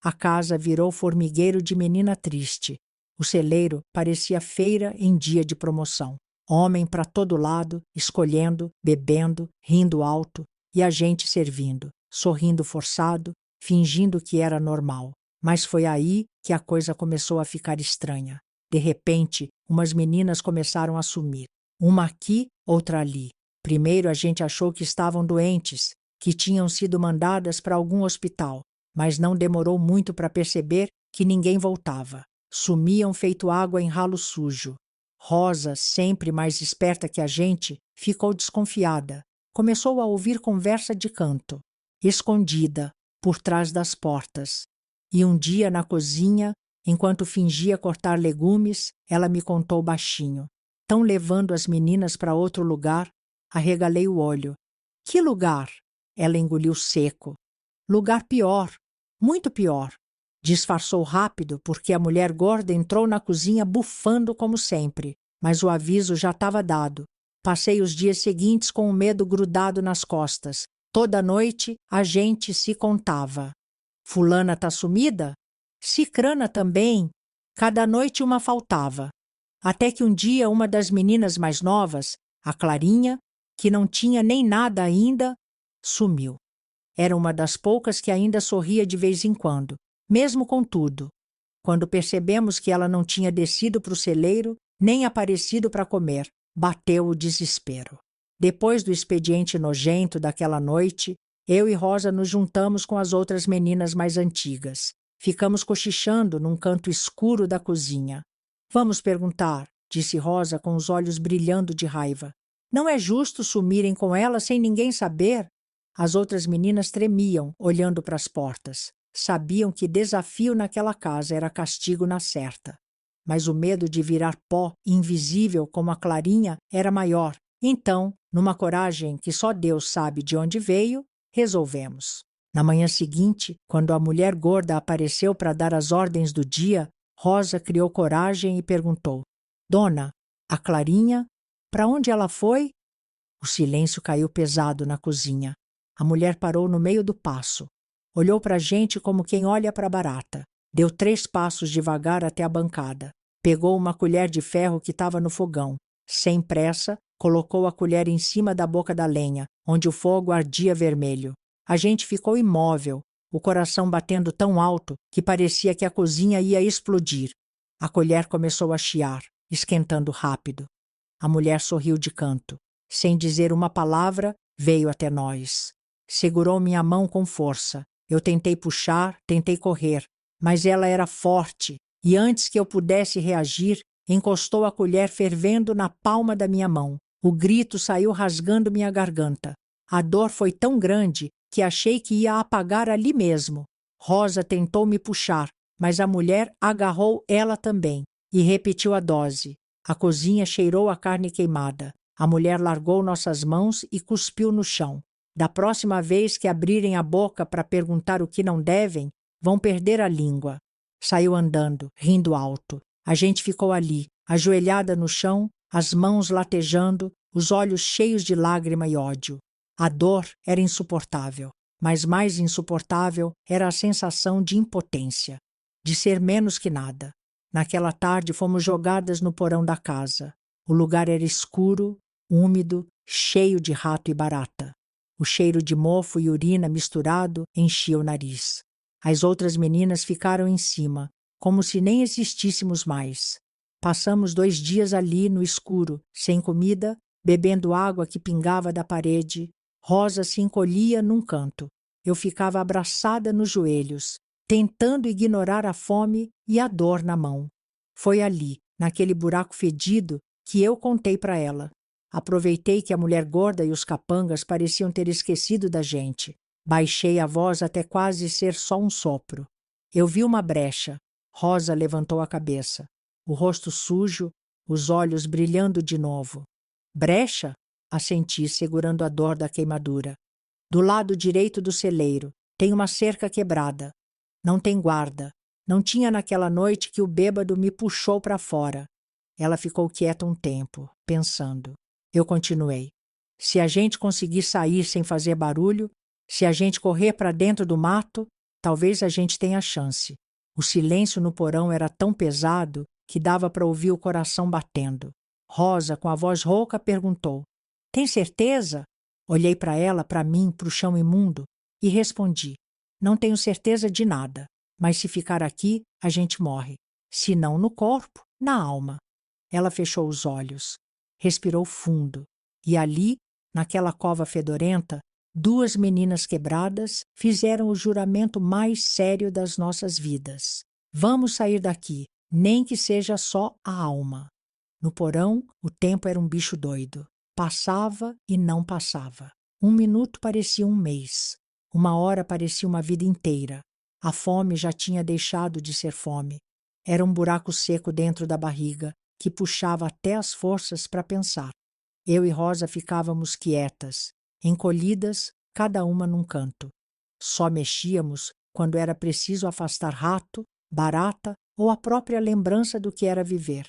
A casa virou formigueiro de menina triste. O celeiro parecia feira em dia de promoção. Homem para todo lado, escolhendo, bebendo, rindo alto, e a gente servindo, sorrindo forçado, fingindo que era normal. Mas foi aí que a coisa começou a ficar estranha. De repente, umas meninas começaram a sumir. Uma aqui, outra ali. Primeiro a gente achou que estavam doentes, que tinham sido mandadas para algum hospital, mas não demorou muito para perceber que ninguém voltava. Sumiam feito água em ralo sujo. Rosa, sempre mais esperta que a gente, ficou desconfiada. Começou a ouvir conversa de canto, escondida, por trás das portas. E um dia na cozinha, enquanto fingia cortar legumes, ela me contou baixinho. Tão levando as meninas para outro lugar, arregalei o olho. Que lugar? Ela engoliu seco. Lugar pior, muito pior. Disfarçou rápido porque a mulher gorda entrou na cozinha bufando como sempre, mas o aviso já estava dado. Passei os dias seguintes com o medo grudado nas costas. Toda noite a gente se contava. Fulana tá sumida? Cicrana também. Cada noite uma faltava. Até que um dia uma das meninas mais novas, a Clarinha, que não tinha nem nada ainda, sumiu. Era uma das poucas que ainda sorria de vez em quando, mesmo com tudo. Quando percebemos que ela não tinha descido para o celeiro, nem aparecido para comer, bateu o desespero. Depois do expediente nojento daquela noite, eu e Rosa nos juntamos com as outras meninas mais antigas. Ficamos cochichando num canto escuro da cozinha. Vamos perguntar, disse Rosa com os olhos brilhando de raiva. Não é justo sumirem com ela sem ninguém saber? As outras meninas tremiam, olhando para as portas. Sabiam que desafio naquela casa era castigo na certa. Mas o medo de virar pó invisível como a Clarinha era maior. Então, numa coragem que só Deus sabe de onde veio, resolvemos. Na manhã seguinte, quando a mulher gorda apareceu para dar as ordens do dia, Rosa criou coragem e perguntou: Dona, a Clarinha, para onde ela foi? O silêncio caiu pesado na cozinha. A mulher parou no meio do passo. Olhou para a gente como quem olha para a barata. Deu 3 passos devagar até a bancada. Pegou uma colher de ferro que estava no fogão. Sem pressa, colocou a colher em cima da boca da lenha, onde o fogo ardia vermelho. A gente ficou imóvel, o coração batendo tão alto que parecia que a cozinha ia explodir. A colher começou a chiar, esquentando rápido. A mulher sorriu de canto. Sem dizer uma palavra, veio até nós. Segurou minha mão com força. Eu tentei puxar, tentei correr, mas ela era forte e antes que eu pudesse reagir, encostou a colher fervendo na palma da minha mão. O grito saiu rasgando minha garganta. A dor foi tão grande que achei que ia apagar ali mesmo. Rosa tentou me puxar, mas a mulher agarrou ela também e repetiu a dose. A cozinha cheirou a carne queimada. A mulher largou nossas mãos e cuspiu no chão. Da próxima vez que abrirem a boca para perguntar o que não devem, vão perder a língua. Saiu andando, rindo alto. A gente ficou ali, ajoelhada no chão, as mãos latejando, os olhos cheios de lágrima e ódio. A dor era insuportável, mas mais insuportável era a sensação de impotência, de ser menos que nada. Naquela tarde fomos jogadas no porão da casa. O lugar era escuro, úmido, cheio de rato e barata. O cheiro de mofo e urina misturado enchia o nariz. As outras meninas ficaram em cima, como se nem existíssemos mais. Passamos 2 dias ali no escuro, sem comida, bebendo água que pingava da parede. Rosa se encolhia num canto. Eu ficava abraçada nos joelhos, tentando ignorar a fome e a dor na mão. Foi ali, naquele buraco fedido, que eu contei para ela. Aproveitei que a mulher gorda e os capangas pareciam ter esquecido da gente. Baixei a voz até quase ser só um sopro. Eu vi uma brecha. Rosa levantou a cabeça. O rosto sujo, os olhos brilhando de novo. Brecha? Assenti, segurando a dor da queimadura. Do lado direito do celeiro, tem uma cerca quebrada. Não tem guarda. Não tinha naquela noite que o bêbado me puxou para fora. Ela ficou quieta um tempo, pensando. Eu continuei. Se a gente conseguir sair sem fazer barulho, se a gente correr para dentro do mato, talvez a gente tenha chance. O silêncio no porão era tão pesado que dava para ouvir o coração batendo. Rosa, com a voz rouca, perguntou: Tem certeza? Olhei para ela, para mim, para o chão imundo, e respondi: Não tenho certeza de nada, mas se ficar aqui, a gente morre. Se não no corpo, na alma. Ela fechou os olhos, respirou fundo, e ali, naquela cova fedorenta, 2 meninas quebradas fizeram o juramento mais sério das nossas vidas. Vamos sair daqui, nem que seja só a alma. No porão, o tempo era um bicho doido. Passava e não passava. 1 minuto parecia um mês. 1 hora parecia uma vida inteira. A fome já tinha deixado de ser fome. Era um buraco seco dentro da barriga, que puxava até as forças para pensar. Eu e Rosa ficávamos quietas, encolhidas, cada uma num canto. Só mexíamos quando era preciso afastar rato, barata ou a própria lembrança do que era viver.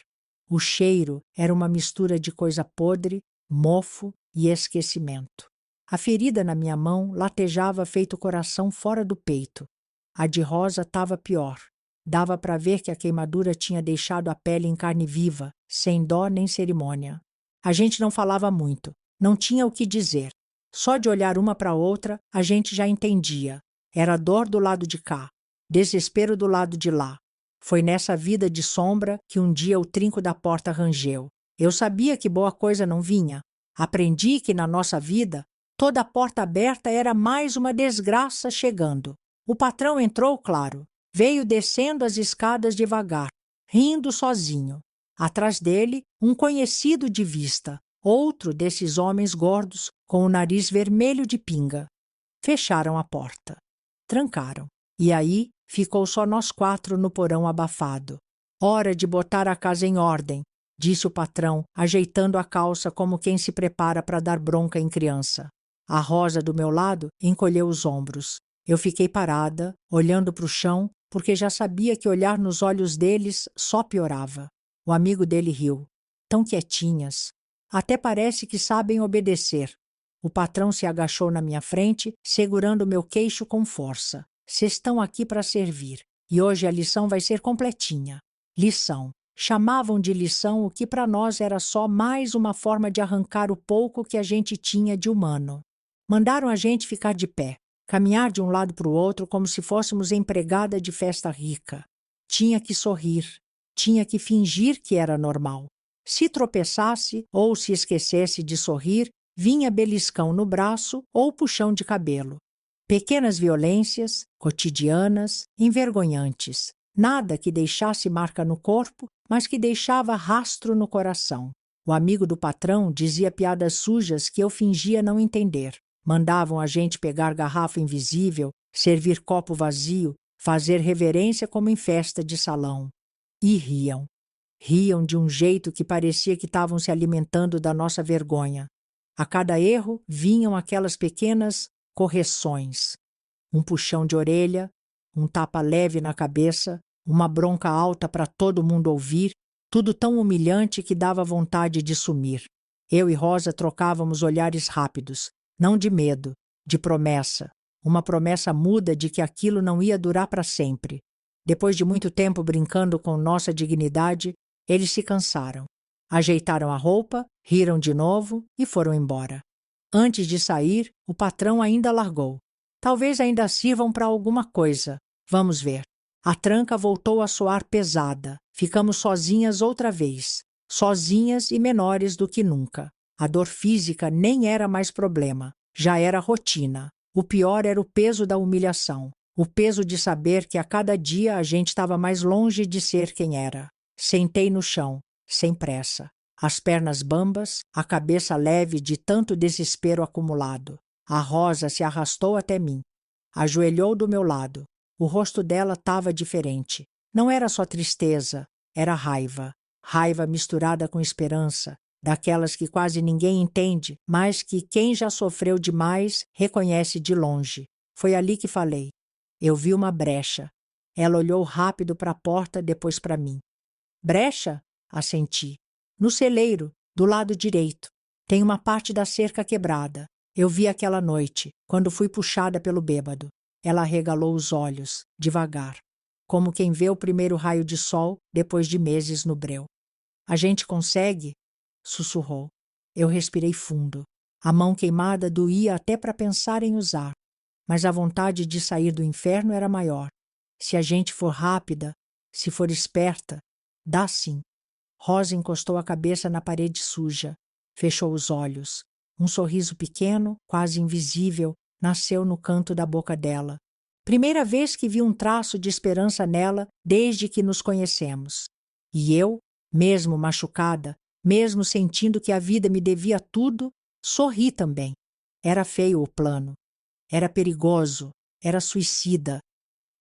O cheiro era uma mistura de coisa podre, mofo e esquecimento. A ferida na minha mão latejava feito coração fora do peito. A de Rosa estava pior. Dava para ver que a queimadura tinha deixado a pele em carne viva, sem dó nem cerimônia. A gente não falava muito, não tinha o que dizer. Só de olhar uma para a outra, a gente já entendia. Era dor do lado de cá, desespero do lado de lá. Foi nessa vida de sombra que um dia o trinco da porta rangeu. Eu sabia que boa coisa não vinha. Aprendi que na nossa vida, toda porta aberta era mais uma desgraça chegando. O patrão entrou, claro. Veio descendo as escadas devagar, rindo sozinho. Atrás dele, um conhecido de vista, outro desses homens gordos com o nariz vermelho de pinga. Fecharam a porta. Trancaram. E aí ficou só nós 4 no porão abafado. Hora de botar a casa em ordem, disse o patrão, ajeitando a calça como quem se prepara para dar bronca em criança. A Rosa do meu lado encolheu os ombros. Eu fiquei parada, olhando para o chão, porque já sabia que olhar nos olhos deles só piorava. O amigo dele riu. Tão quietinhas. Até parece que sabem obedecer. O patrão se agachou na minha frente, segurando meu queixo com força. Vocês estão aqui para servir. E hoje a lição vai ser completinha. Lição. Chamavam de lição o que para nós era só mais uma forma de arrancar o pouco que a gente tinha de humano. Mandaram a gente ficar de pé. Caminhar de um lado para o outro como se fôssemos empregada de festa rica. Tinha que sorrir, tinha que fingir que era normal. Se tropeçasse ou se esquecesse de sorrir, vinha beliscão no braço ou puxão de cabelo. Pequenas violências, cotidianas, envergonhantes. Nada que deixasse marca no corpo, mas que deixava rastro no coração. O amigo do patrão dizia piadas sujas que eu fingia não entender. Mandavam a gente pegar garrafa invisível, servir copo vazio, fazer reverência como em festa de salão. E riam. Riam de um jeito que parecia que estavam se alimentando da nossa vergonha. A cada erro vinham aquelas pequenas correções. Um puxão de orelha, um tapa leve na cabeça, uma bronca alta para todo mundo ouvir, tudo tão humilhante que dava vontade de sumir. Eu e Rosa trocávamos olhares rápidos. Não de medo, de promessa. Uma promessa muda de que aquilo não ia durar para sempre. Depois de muito tempo brincando com nossa dignidade, eles se cansaram. Ajeitaram a roupa, riram de novo e foram embora. Antes de sair, o patrão ainda largou. Talvez ainda sirvam para alguma coisa. Vamos ver. A tranca voltou a soar pesada. Ficamos sozinhas outra vez. Sozinhas e menores do que nunca. A dor física nem era mais problema, já era rotina. O pior era o peso da humilhação, o peso de saber que a cada dia a gente estava mais longe de ser quem era. Sentei no chão, sem pressa. as pernas bambas, a cabeça leve de tanto desespero acumulado. A Rosa se arrastou até mim. Ajoelhou do meu lado. O rosto dela estava diferente. Não era só tristeza, era raiva. Raiva misturada com esperança, daquelas que quase ninguém entende, mas que quem já sofreu demais reconhece de longe. Foi ali que falei. Eu vi uma brecha. Ela olhou rápido para a porta, depois para mim. Brecha? Assenti. No celeiro, do lado direito. Tem uma parte da cerca quebrada. Eu vi aquela noite, quando fui puxada pelo bêbado. Ela arregalou os olhos, devagar, como quem vê o primeiro raio de sol depois de meses no breu. A gente consegue? Sussurrou. Eu respirei fundo. A mão queimada doía até para pensar em usar, mas a vontade de sair do inferno era maior. Se a gente for rápida, se for esperta, dá sim. Rosa encostou a cabeça na parede suja, fechou os olhos. Um sorriso pequeno, quase invisível, nasceu no canto da boca dela. Primeira vez que vi um traço de esperança nela desde que nos conhecemos. E eu, mesmo machucada, mesmo sentindo que a vida me devia tudo, sorri também. Era feio o plano. Era perigoso. Era suicida.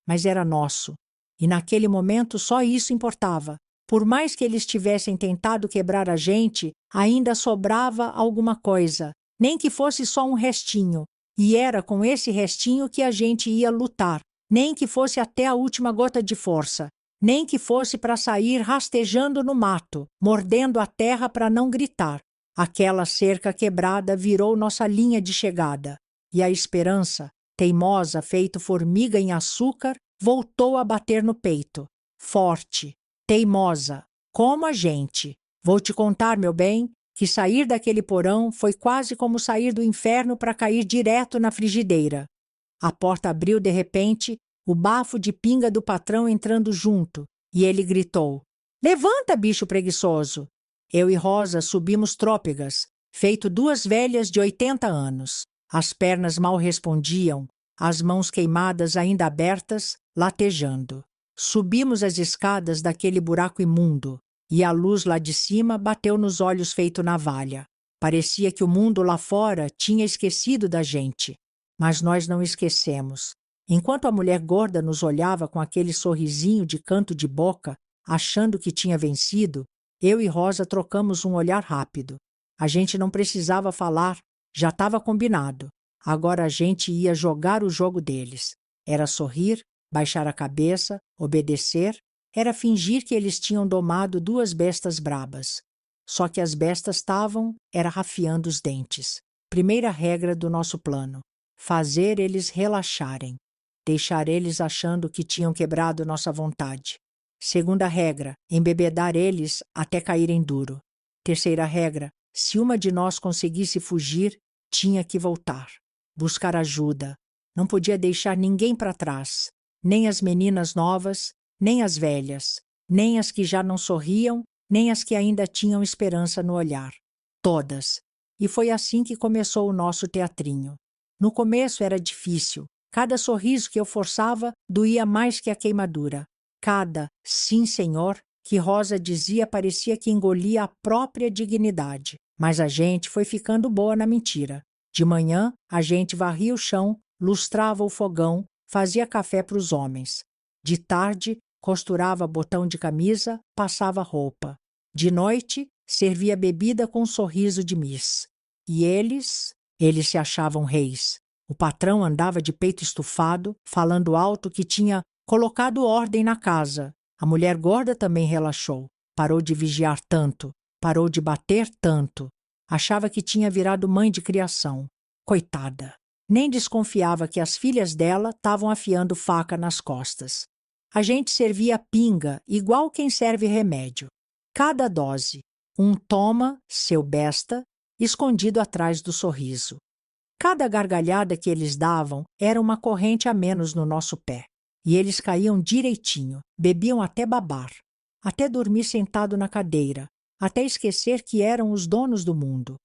Mas era nosso. E naquele momento só isso importava. Por mais que eles tivessem tentado quebrar a gente, ainda sobrava alguma coisa, nem que fosse só um restinho. E era com esse restinho que a gente ia lutar, nem que fosse até a última gota de força, nem que fosse para sair rastejando no mato, mordendo a terra para não gritar. Aquela cerca quebrada virou nossa linha de chegada. E a esperança, teimosa feito formiga em açúcar, voltou a bater no peito, forte, teimosa, como a gente. Vou te contar, meu bem, que sair daquele porão foi quase como sair do inferno para cair direto na frigideira. A porta abriu de repente, o bafo de pinga do patrão entrando junto, e ele gritou: Levanta, bicho preguiçoso! Eu e Rosa subimos trôpegas, feito duas velhas de 80 anos. As pernas mal respondiam, as mãos queimadas ainda abertas, latejando. Subimos as escadas daquele buraco imundo, e a luz lá de cima bateu nos olhos feito navalha. Parecia que o mundo lá fora tinha esquecido da gente. Mas nós não esquecemos. Enquanto a mulher gorda nos olhava com aquele sorrisinho de canto de boca, achando que tinha vencido, eu e Rosa trocamos um olhar rápido. A gente não precisava falar, já estava combinado. Agora a gente ia jogar o jogo deles. Era sorrir, baixar a cabeça, obedecer, era fingir que eles tinham domado duas bestas brabas. Só que as bestas era rafiando os dentes. Primeira regra do nosso plano: fazer eles relaxarem. Deixar eles achando que tinham quebrado nossa vontade. Segunda regra: embebedar eles até caírem duro. Terceira regra: se uma de nós conseguisse fugir, tinha que voltar. Buscar ajuda. Não podia deixar ninguém para trás. Nem as meninas novas, nem as velhas, nem as que já não sorriam, nem as que ainda tinham esperança no olhar. Todas. E foi assim que começou o nosso teatrinho. No começo era difícil. Cada sorriso que eu forçava doía mais que a queimadura. Cada "sim, senhor" que Rosa dizia parecia que engolia a própria dignidade. Mas a gente foi ficando boa na mentira. De manhã, a gente varria o chão, lustrava o fogão, fazia café para os homens. De tarde, costurava botão de camisa, passava roupa. De noite, servia bebida com um sorriso de miss. E eles se achavam reis. O patrão andava de peito estufado, falando alto que tinha colocado ordem na casa. A mulher gorda também relaxou. Parou de vigiar tanto, parou de bater tanto. Achava que tinha virado mãe de criação. Coitada. Nem desconfiava que as filhas dela estavam afiando faca nas costas. A gente servia pinga igual quem serve remédio. Cada dose. Um toma, seu besta, escondido atrás do sorriso. Cada gargalhada que eles davam era uma corrente a menos no nosso pé. E eles caíam direitinho, bebiam até babar, até dormir sentado na cadeira, até esquecer que eram os donos do mundo.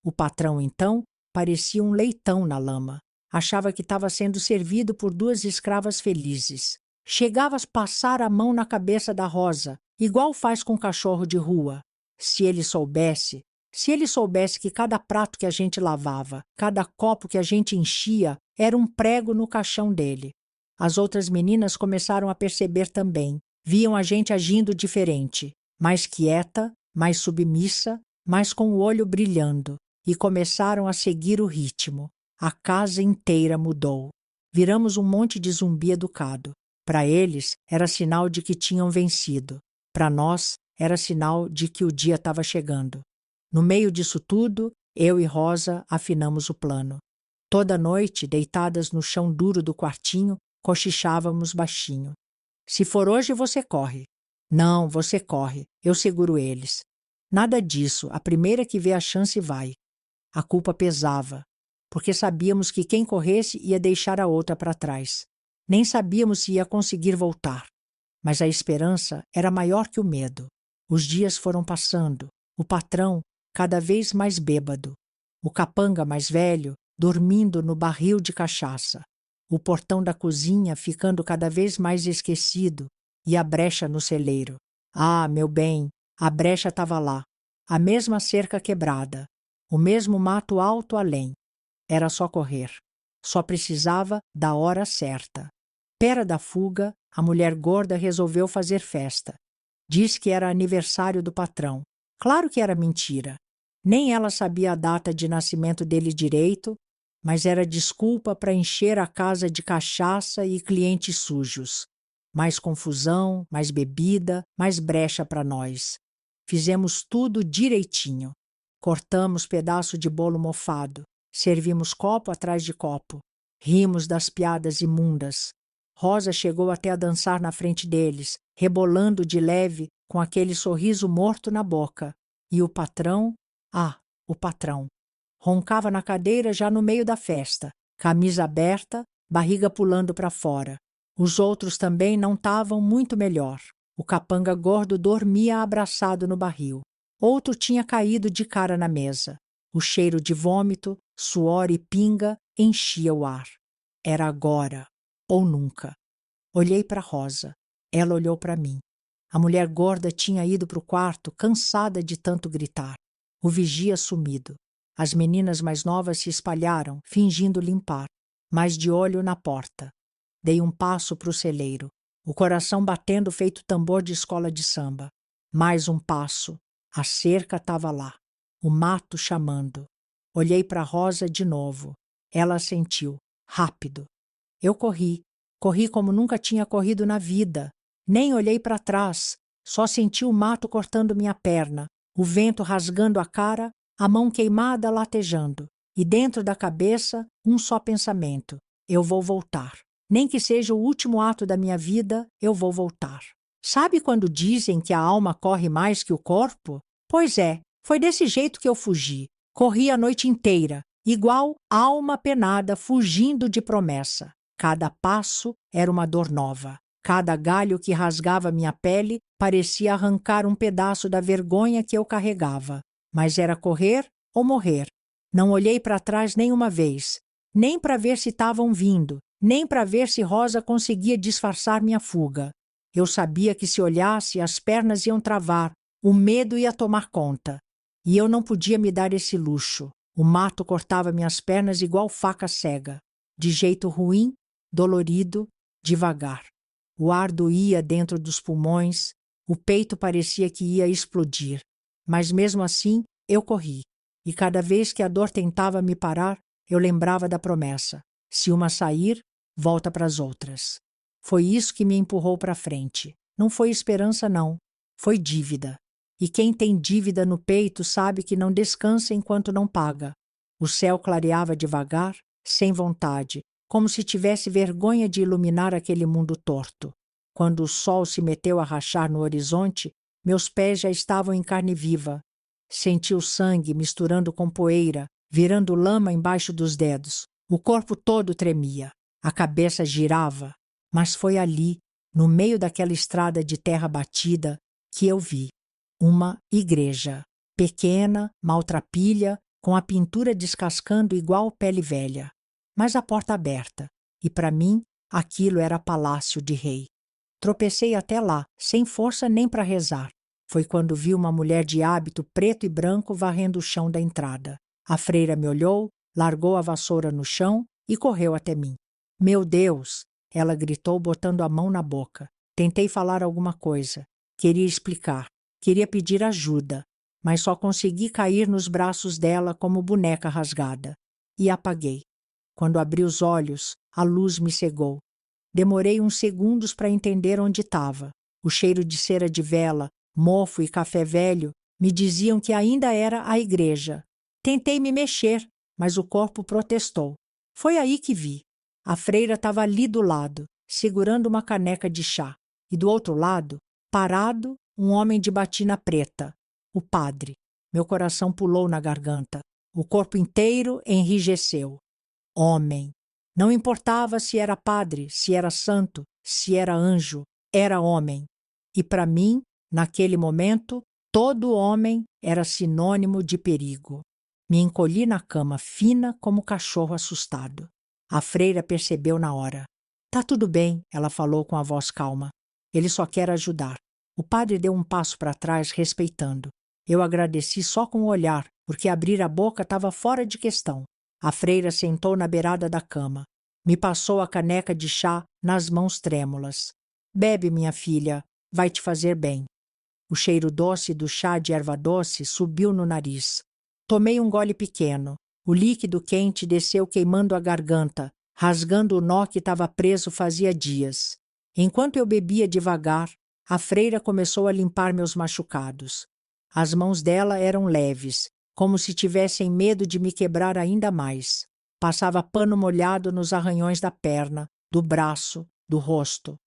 O patrão, então, parecia um leitão na lama. Achava que estava sendo servido por duas escravas felizes. Chegava a passar a mão na cabeça da Rosa, igual faz com cachorro de rua. Se ele soubesse que cada prato que a gente lavava, cada copo que a gente enchia, era um prego no caixão dele. As outras meninas começaram a perceber também. Viam a gente agindo diferente, mais quieta, mais submissa, mas com o olho brilhando, e começaram a seguir o ritmo. A casa inteira mudou. Viramos um monte de zumbi educado. Para eles, era sinal de que tinham vencido. Para nós, era sinal de que o dia estava chegando. No meio disso tudo, eu e Rosa afinamos o plano. Toda noite, deitadas no chão duro do quartinho, cochichávamos baixinho. Se for hoje, você corre. Não, você corre. Eu seguro eles. Nada disso. A primeira que vê a chance vai. A culpa pesava, porque sabíamos que quem corresse ia deixar a outra para trás. Nem sabíamos se ia conseguir voltar. Mas a esperança era maior que o medo. Os dias foram passando. O patrão, cada vez mais bêbado. O capanga mais velho, dormindo no barril de cachaça. O portão da cozinha ficando cada vez mais esquecido e a brecha no celeiro. Ah, meu bem, a brecha estava lá. A mesma cerca quebrada. O mesmo mato alto além. Era só correr. Só precisava da hora certa. Pera da fuga, a mulher gorda resolveu fazer festa. Diz que era aniversário do patrão. Claro que era mentira. Nem ela sabia a data de nascimento dele direito, mas era desculpa para encher a casa de cachaça e clientes sujos. Mais confusão, mais bebida, mais brecha para nós. Fizemos tudo direitinho. Cortamos pedaço de bolo mofado, servimos copo atrás de copo, rimos das piadas imundas. Rosa chegou até a dançar na frente deles, rebolando de leve com aquele sorriso morto na boca. E o patrão? Ah, o patrão. Roncava na cadeira já no meio da festa, camisa aberta, barriga pulando para fora. Os outros também não estavam muito melhor. O capanga gordo dormia abraçado no barril. Outro tinha caído de cara na mesa. O cheiro de vômito, suor e pinga enchia o ar. Era agora, ou nunca. Olhei para Rosa. Ela olhou para mim. A mulher gorda tinha ido para o quarto, cansada de tanto gritar. O vigia sumido. As meninas mais novas se espalharam, fingindo limpar, mas de olho na porta. Dei um passo para o celeiro, o coração batendo feito tambor de escola de samba. Mais um passo. A cerca estava lá, o mato chamando. Olhei para Rosa de novo. Ela assentiu, rápido. Eu corri como nunca tinha corrido na vida. Nem olhei para trás, só senti o mato cortando minha perna, o vento rasgando a cara, a mão queimada latejando. E dentro da cabeça, um só pensamento: eu vou voltar. Nem que seja o último ato da minha vida, eu vou voltar. Sabe quando dizem que a alma corre mais que o corpo? Pois é, foi desse jeito que eu fugi. Corri a noite inteira, igual alma penada fugindo de promessa. Cada passo era uma dor nova. Cada galho que rasgava minha pele parecia arrancar um pedaço da vergonha que eu carregava. Mas era correr ou morrer. Não olhei para trás nenhuma vez, nem para ver se estavam vindo, nem para ver se Rosa conseguia disfarçar minha fuga. Eu sabia que se olhasse, as pernas iam travar, o medo ia tomar conta. E eu não podia me dar esse luxo. O mato cortava minhas pernas igual faca cega. De jeito ruim, dolorido, devagar. O ar doía dentro dos pulmões, o peito parecia que ia explodir. Mas mesmo assim, eu corri. E cada vez que a dor tentava me parar, eu lembrava da promessa. Se uma sair, volta para as outras. Foi isso que me empurrou para frente. Não foi esperança, não. Foi dívida. E quem tem dívida no peito sabe que não descansa enquanto não paga. O céu clareava devagar, sem vontade, como se tivesse vergonha de iluminar aquele mundo torto. Quando o sol se meteu a rachar no horizonte, meus pés já estavam em carne viva. Senti o sangue misturando com poeira, virando lama embaixo dos dedos. O corpo todo tremia. A cabeça girava. Mas foi ali, no meio daquela estrada de terra batida, que eu vi uma igreja, pequena, maltrapilha, com a pintura descascando igual pele velha, mas a porta aberta, e para mim aquilo era palácio de rei. Tropecei até lá, sem força nem para rezar. Foi quando vi uma mulher de hábito preto e branco varrendo o chão da entrada. A freira me olhou, largou a vassoura no chão e correu até mim. Meu Deus! Ela gritou, botando a mão na boca. Tentei falar alguma coisa. Queria explicar. Queria pedir ajuda. Mas só consegui cair nos braços dela como boneca rasgada. E apaguei. Quando abri os olhos, a luz me cegou. Demorei uns segundos para entender onde estava. O cheiro de cera de vela, mofo e café velho me diziam que ainda era a igreja. Tentei me mexer, mas o corpo protestou. Foi aí que vi. A freira estava ali do lado, segurando uma caneca de chá. E do outro lado, parado, um homem de batina preta. O padre. Meu coração pulou na garganta. O corpo inteiro enrijeceu. Homem. Não importava se era padre, se era santo, se era anjo, era homem. E para mim, naquele momento, todo homem era sinônimo de perigo. Me encolhi na cama, fina como cachorro assustado. A freira percebeu na hora. Tá tudo bem, ela falou com a voz calma. Ele só quer ajudar. O padre deu um passo para trás, respeitando. Eu agradeci só com o olhar, porque abrir a boca estava fora de questão. A freira sentou na beirada da cama. Me passou a caneca de chá nas mãos trêmulas. Bebe, minha filha, vai te fazer bem. O cheiro doce do chá de erva doce subiu no nariz. Tomei um gole pequeno. O líquido quente desceu queimando a garganta, rasgando o nó que estava preso fazia dias. Enquanto eu bebia devagar, a freira começou a limpar meus machucados. As mãos dela eram leves, como se tivessem medo de me quebrar ainda mais. Passava pano molhado nos arranhões da perna, do braço, do rosto.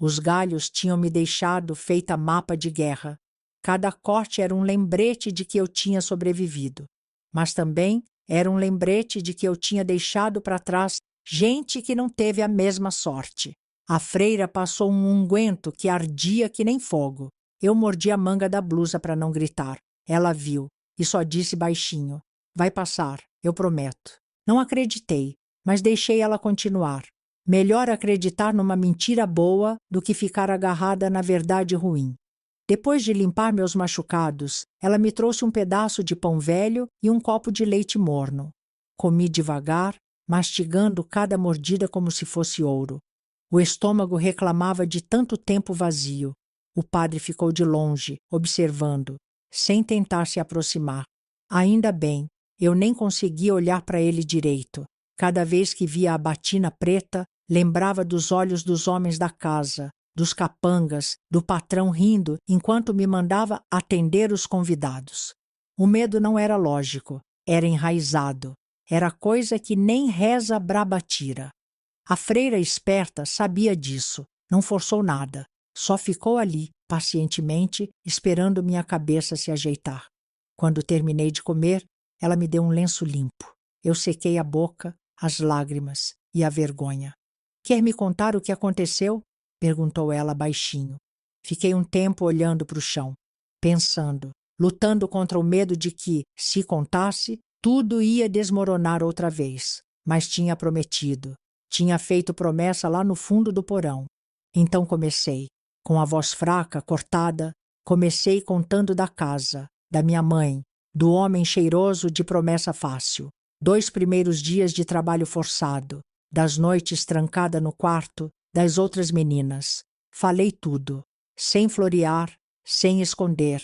Os galhos tinham me deixado feita mapa de guerra. Cada corte era um lembrete de que eu tinha sobrevivido. Mas também era um lembrete de que eu tinha deixado para trás gente que não teve a mesma sorte. A freira passou um unguento que ardia que nem fogo. Eu mordi a manga da blusa para não gritar. Ela viu e só disse baixinho: vai passar, eu prometo. Não acreditei, mas deixei ela continuar. Melhor acreditar numa mentira boa do que ficar agarrada na verdade ruim. Depois de limpar meus machucados, ela me trouxe um pedaço de pão velho e um copo de leite morno. Comi devagar, mastigando cada mordida como se fosse ouro. O estômago reclamava de tanto tempo vazio. O padre ficou de longe, observando, sem tentar se aproximar. Ainda bem, eu nem conseguia olhar para ele direito. Cada vez que via a batina preta, lembrava dos olhos dos homens da casa, dos capangas, do patrão rindo enquanto me mandava atender os convidados. O medo não era lógico, era enraizado. Era coisa que nem reza braba tira. A freira esperta sabia disso, não forçou nada. Só ficou ali, pacientemente, esperando minha cabeça se ajeitar. Quando terminei de comer, ela me deu um lenço limpo. Eu sequei a boca, as lágrimas e a vergonha. Quer me contar o que aconteceu? Perguntou ela baixinho. Fiquei um tempo olhando para o chão, pensando, lutando contra o medo de que, se contasse, tudo ia desmoronar outra vez. Mas tinha prometido. Tinha feito promessa lá no fundo do porão. Então comecei. Com a voz fraca, cortada, comecei contando da casa, da minha mãe, do homem cheiroso de promessa fácil. 2 primeiros dias de trabalho forçado, das noites trancada no quarto, das outras meninas. Falei tudo, sem florear, sem esconder.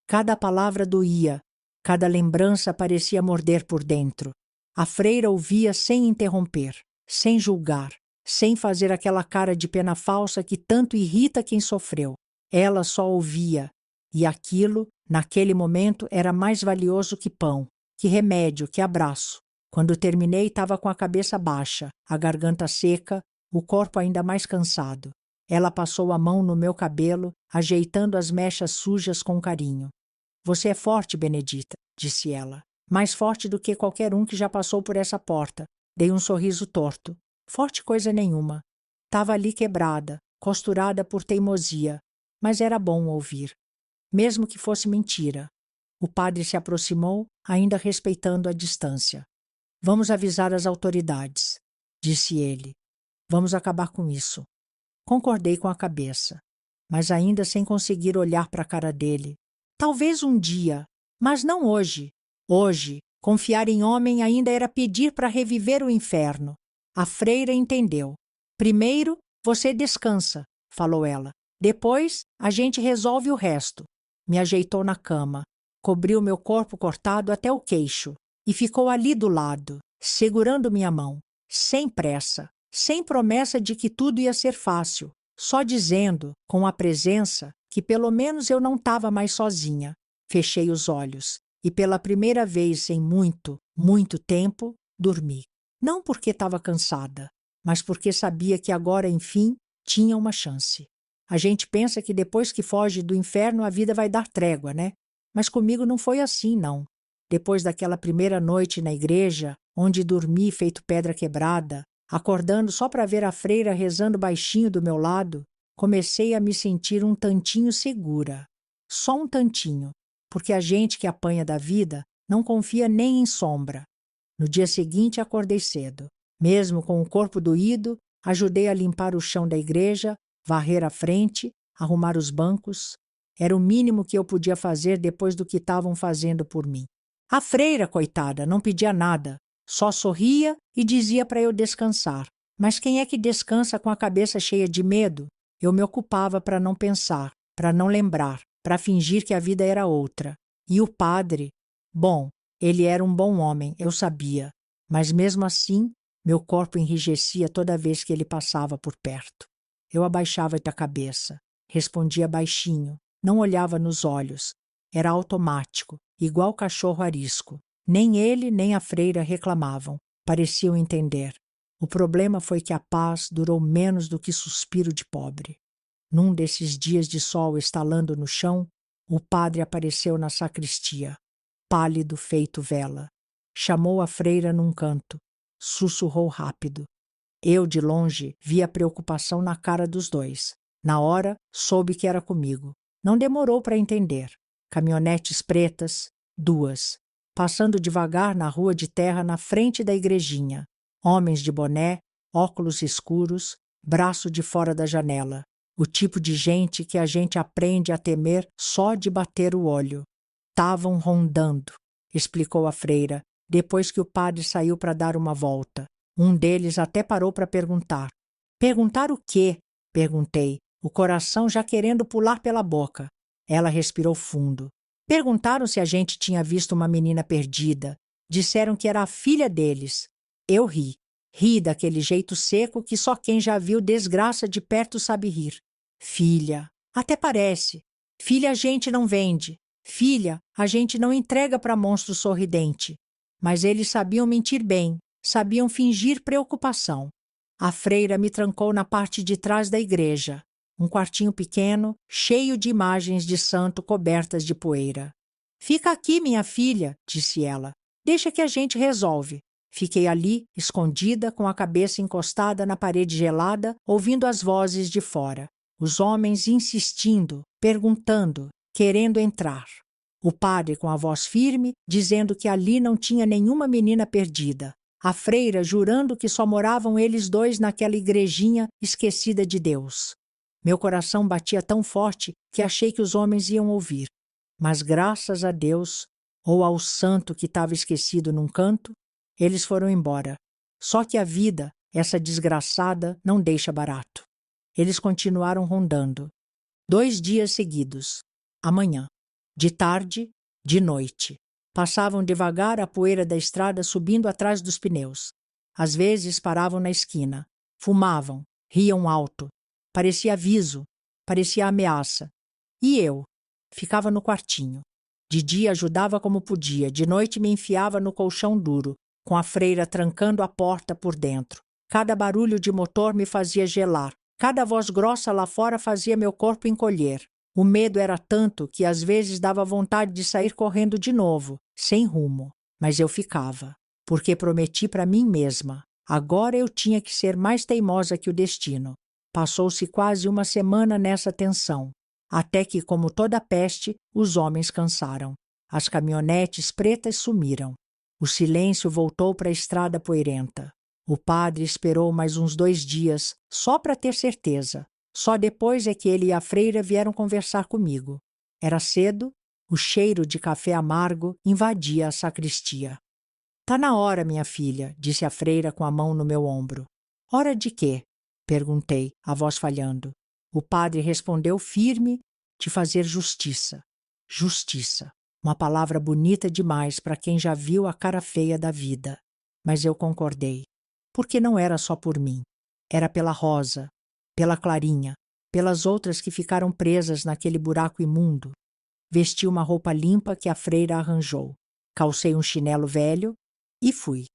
Cada palavra doía, cada lembrança parecia morder por dentro. A freira ouvia sem interromper, sem julgar, sem fazer aquela cara de pena falsa que tanto irrita quem sofreu. Ela só ouvia, e aquilo, naquele momento, era mais valioso que pão, que remédio, que abraço. Quando terminei, estava com a cabeça baixa, a garganta seca, o corpo ainda mais cansado. Ela passou a mão no meu cabelo, ajeitando as mechas sujas com carinho. Você é forte, Benedita, disse ela. Mais forte do que qualquer um que já passou por essa porta. Dei um sorriso torto. Forte coisa nenhuma. Estava ali quebrada, costurada por teimosia, mas era bom ouvir. Mesmo que fosse mentira. O padre se aproximou, ainda respeitando a distância. Vamos avisar as autoridades, disse ele. Vamos acabar com isso. Concordei com a cabeça. mas ainda sem conseguir olhar para a cara dele. Talvez um dia, mas não hoje. Hoje, confiar em homem ainda era pedir para reviver o inferno. A freira entendeu. Primeiro, você descansa, falou ela. Depois, a gente resolve o resto. Me ajeitou na cama, cobriu meu corpo cortado até o queixo e ficou ali do lado, segurando minha mão, sem pressa, sem promessa de que tudo ia ser fácil, só dizendo, com a presença, que pelo menos eu não estava mais sozinha. Fechei os olhos e pela primeira vez em muito, muito tempo, dormi. Não porque estava cansada, mas porque sabia que agora, enfim, tinha uma chance. A gente pensa que depois que foge do inferno a vida vai dar trégua, né? Mas comigo não foi assim, não. Depois daquela primeira noite na igreja, onde dormi feito pedra quebrada, acordando só para ver a freira rezando baixinho do meu lado, comecei a me sentir um tantinho segura. Só um tantinho, porque a gente que apanha da vida não confia nem em sombra. No dia seguinte acordei cedo. Mesmo com o corpo doído, ajudei a limpar o chão da igreja, varrer a frente, arrumar os bancos. Era o mínimo que eu podia fazer depois do que estavam fazendo por mim. A freira, coitada, não pedia nada, só sorria e dizia para eu descansar. Mas quem é que descansa com a cabeça cheia de medo? Eu me ocupava para não pensar, para não lembrar, para fingir que a vida era outra. E o padre? Bom, ele era um bom homem, eu sabia, mas mesmo assim, meu corpo enrijecia toda vez que ele passava por perto. Eu abaixava a cabeça, respondia baixinho, não olhava nos olhos. Era automático, igual cachorro arisco. Nem ele nem a freira reclamavam, pareciam entender. O problema foi que a paz durou menos do que suspiro de pobre. Num desses dias de sol estalando no chão, o padre apareceu na sacristia, pálido feito vela. Chamou a freira num canto, sussurrou rápido. Eu, de longe, vi a preocupação na cara dos dois. Na hora, soube que era comigo. Não demorou para entender. Caminhonetes pretas, 2, passando devagar na rua de terra na frente da igrejinha. Homens de boné, óculos escuros, braço de fora da janela. O tipo de gente que a gente aprende a temer só de bater o olho. Estavam rondando, explicou a freira, depois que o padre saiu para dar uma volta. Um deles até parou para perguntar. Perguntar o quê? Perguntei, o coração já querendo pular pela boca. Ela respirou fundo. Perguntaram se a gente tinha visto uma menina perdida. Disseram que era a filha deles. Eu ri. Ri daquele jeito seco que só quem já viu desgraça de perto sabe rir. Filha. Até parece. Filha a gente não vende. Filha a gente não entrega para monstro sorridente. Mas eles sabiam mentir bem. Sabiam fingir preocupação. A freira me trancou na parte de trás da igreja. Um quartinho pequeno, cheio de imagens de santo cobertas de poeira. Fica aqui, minha filha, disse ela. Deixa que a gente resolve. Fiquei ali, escondida, com a cabeça encostada na parede gelada, ouvindo as vozes de fora. Os homens insistindo, perguntando, querendo entrar. O padre com a voz firme, dizendo que ali não tinha nenhuma menina perdida. A freira jurando que só moravam eles dois naquela igrejinha esquecida de Deus. Meu coração batia tão forte que achei que os homens iam ouvir. Mas graças a Deus, ou ao santo que estava esquecido num canto, eles foram embora. Só que a vida, essa desgraçada, não deixa barato. Eles continuaram rondando. 2 dias seguidos. Amanhã. De tarde, de noite. Passavam devagar a poeira da estrada subindo atrás dos pneus. Às vezes paravam na esquina. Fumavam, riam alto. Parecia aviso, parecia ameaça. E eu? Ficava no quartinho. De dia ajudava como podia, de noite me enfiava no colchão duro, com a freira trancando a porta por dentro. Cada barulho de motor me fazia gelar. Cada voz grossa lá fora fazia meu corpo encolher. O medo era tanto que às vezes dava vontade de sair correndo de novo, sem rumo. Mas eu ficava, porque prometi para mim mesma. Agora eu tinha que ser mais teimosa que o destino. Passou-se quase uma semana nessa tensão, até que, como toda peste, os homens cansaram. As caminhonetes pretas sumiram. O silêncio voltou para a estrada poeirenta. O padre esperou mais uns 2 dias, só para ter certeza. Só depois é que ele e a freira vieram conversar comigo. Era cedo, o cheiro de café amargo invadia a sacristia. Tá na hora, minha filha, disse a freira com a mão no meu ombro. Hora de quê? Perguntei, a voz falhando. O padre respondeu firme, de fazer justiça. Justiça. Uma palavra bonita demais para quem já viu a cara feia da vida. Mas eu concordei. Porque não era só por mim. Era pela Rosa, pela Clarinha, pelas outras que ficaram presas naquele buraco imundo. Vesti uma roupa limpa que a freira arranjou. Calcei um chinelo velho e fui.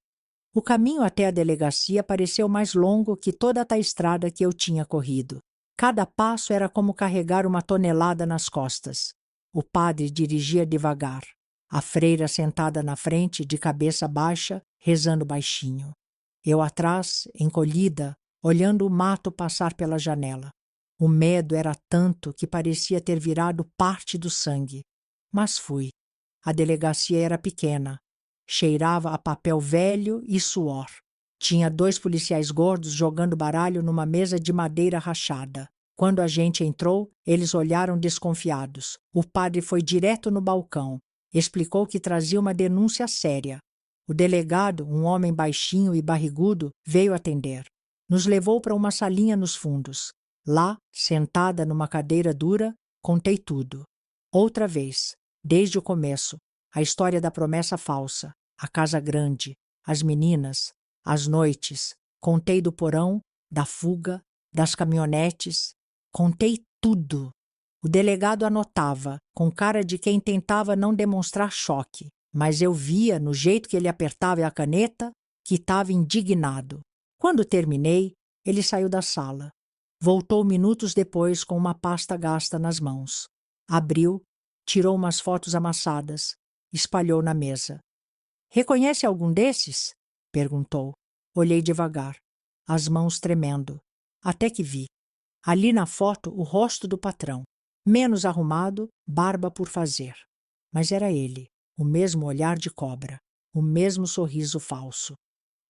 O caminho até a delegacia pareceu mais longo que toda a estrada que eu tinha corrido. Cada passo era como carregar uma tonelada nas costas. O padre dirigia devagar. A freira sentada na frente, de cabeça baixa, rezando baixinho. Eu atrás, encolhida, olhando o mato passar pela janela. O medo era tanto que parecia ter virado parte do sangue. Mas fui. A delegacia era pequena. Cheirava a papel velho e suor. Tinha 2 policiais gordos jogando baralho numa mesa de madeira rachada. Quando a gente entrou, eles olharam desconfiados. O padre foi direto no balcão. Explicou que trazia uma denúncia séria. O delegado, um homem baixinho e barrigudo, veio atender. Nos levou para uma salinha nos fundos. Lá, sentada numa cadeira dura, contei tudo. Outra vez, desde o começo, a história da promessa falsa, a casa grande, as meninas, as noites. Contei do porão, da fuga, das caminhonetes. Contei tudo. O delegado anotava, com cara de quem tentava não demonstrar choque, mas eu via, no jeito que ele apertava a caneta, que estava indignado. Quando terminei, ele saiu da sala. Voltou minutos depois com uma pasta gasta nas mãos. Abriu, tirou umas fotos amassadas, espalhou na mesa. Reconhece algum desses? Perguntou. Olhei devagar, as mãos tremendo, até que vi. Ali na foto o rosto do patrão, menos arrumado, barba por fazer. Mas era ele, o mesmo olhar de cobra, o mesmo sorriso falso.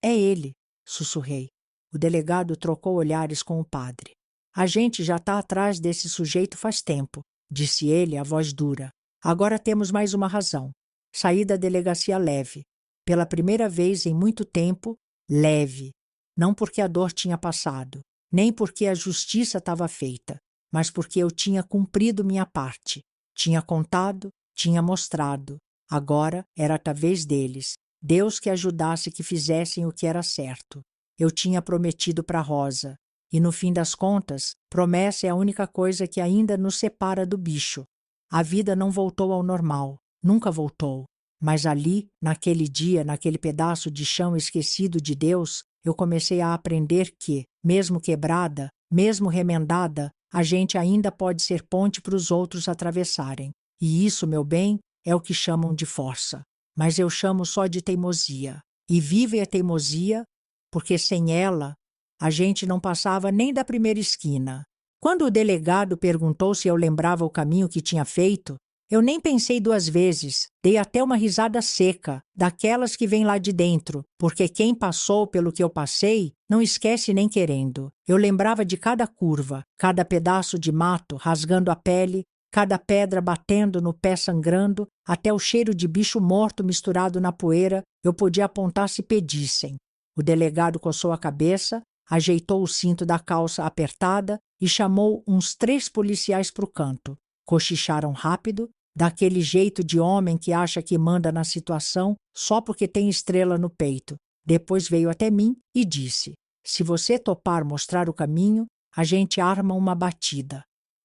É ele, sussurrei. O delegado trocou olhares com o padre. A gente já está atrás desse sujeito faz tempo, disse ele, a voz dura. Agora temos mais uma razão. Saí da delegacia leve. Pela primeira vez em muito tempo, leve. Não porque a dor tinha passado, nem porque a justiça estava feita, mas porque eu tinha cumprido minha parte. Tinha contado, tinha mostrado. Agora era a vez deles. Deus que ajudasse que fizessem o que era certo. Eu tinha prometido para Rosa. E no fim das contas, promessa é a única coisa que ainda nos separa do bicho. A vida não voltou ao normal, nunca voltou. Mas ali, naquele dia, naquele pedaço de chão esquecido de Deus, eu comecei a aprender que, mesmo quebrada, mesmo remendada, a gente ainda pode ser ponte para os outros atravessarem. E isso, meu bem, é o que chamam de força. Mas eu chamo só de teimosia. E viva a teimosia, porque sem ela, a gente não passava nem da primeira esquina. Quando o delegado perguntou se eu lembrava o caminho que tinha feito, eu nem pensei 2 vezes, dei até uma risada seca, daquelas que vêm lá de dentro, porque quem passou pelo que eu passei não esquece nem querendo. Eu lembrava de cada curva, cada pedaço de mato rasgando a pele, cada pedra batendo no pé sangrando, até o cheiro de bicho morto misturado na poeira, eu podia apontar se pedissem. O delegado coçou a cabeça, ajeitou o cinto da calça apertada e chamou uns 3 policiais para o canto. Cochicharam rápido, daquele jeito de homem que acha que manda na situação só porque tem estrela no peito. Depois veio até mim e disse: se você topar mostrar o caminho, a gente arma uma batida.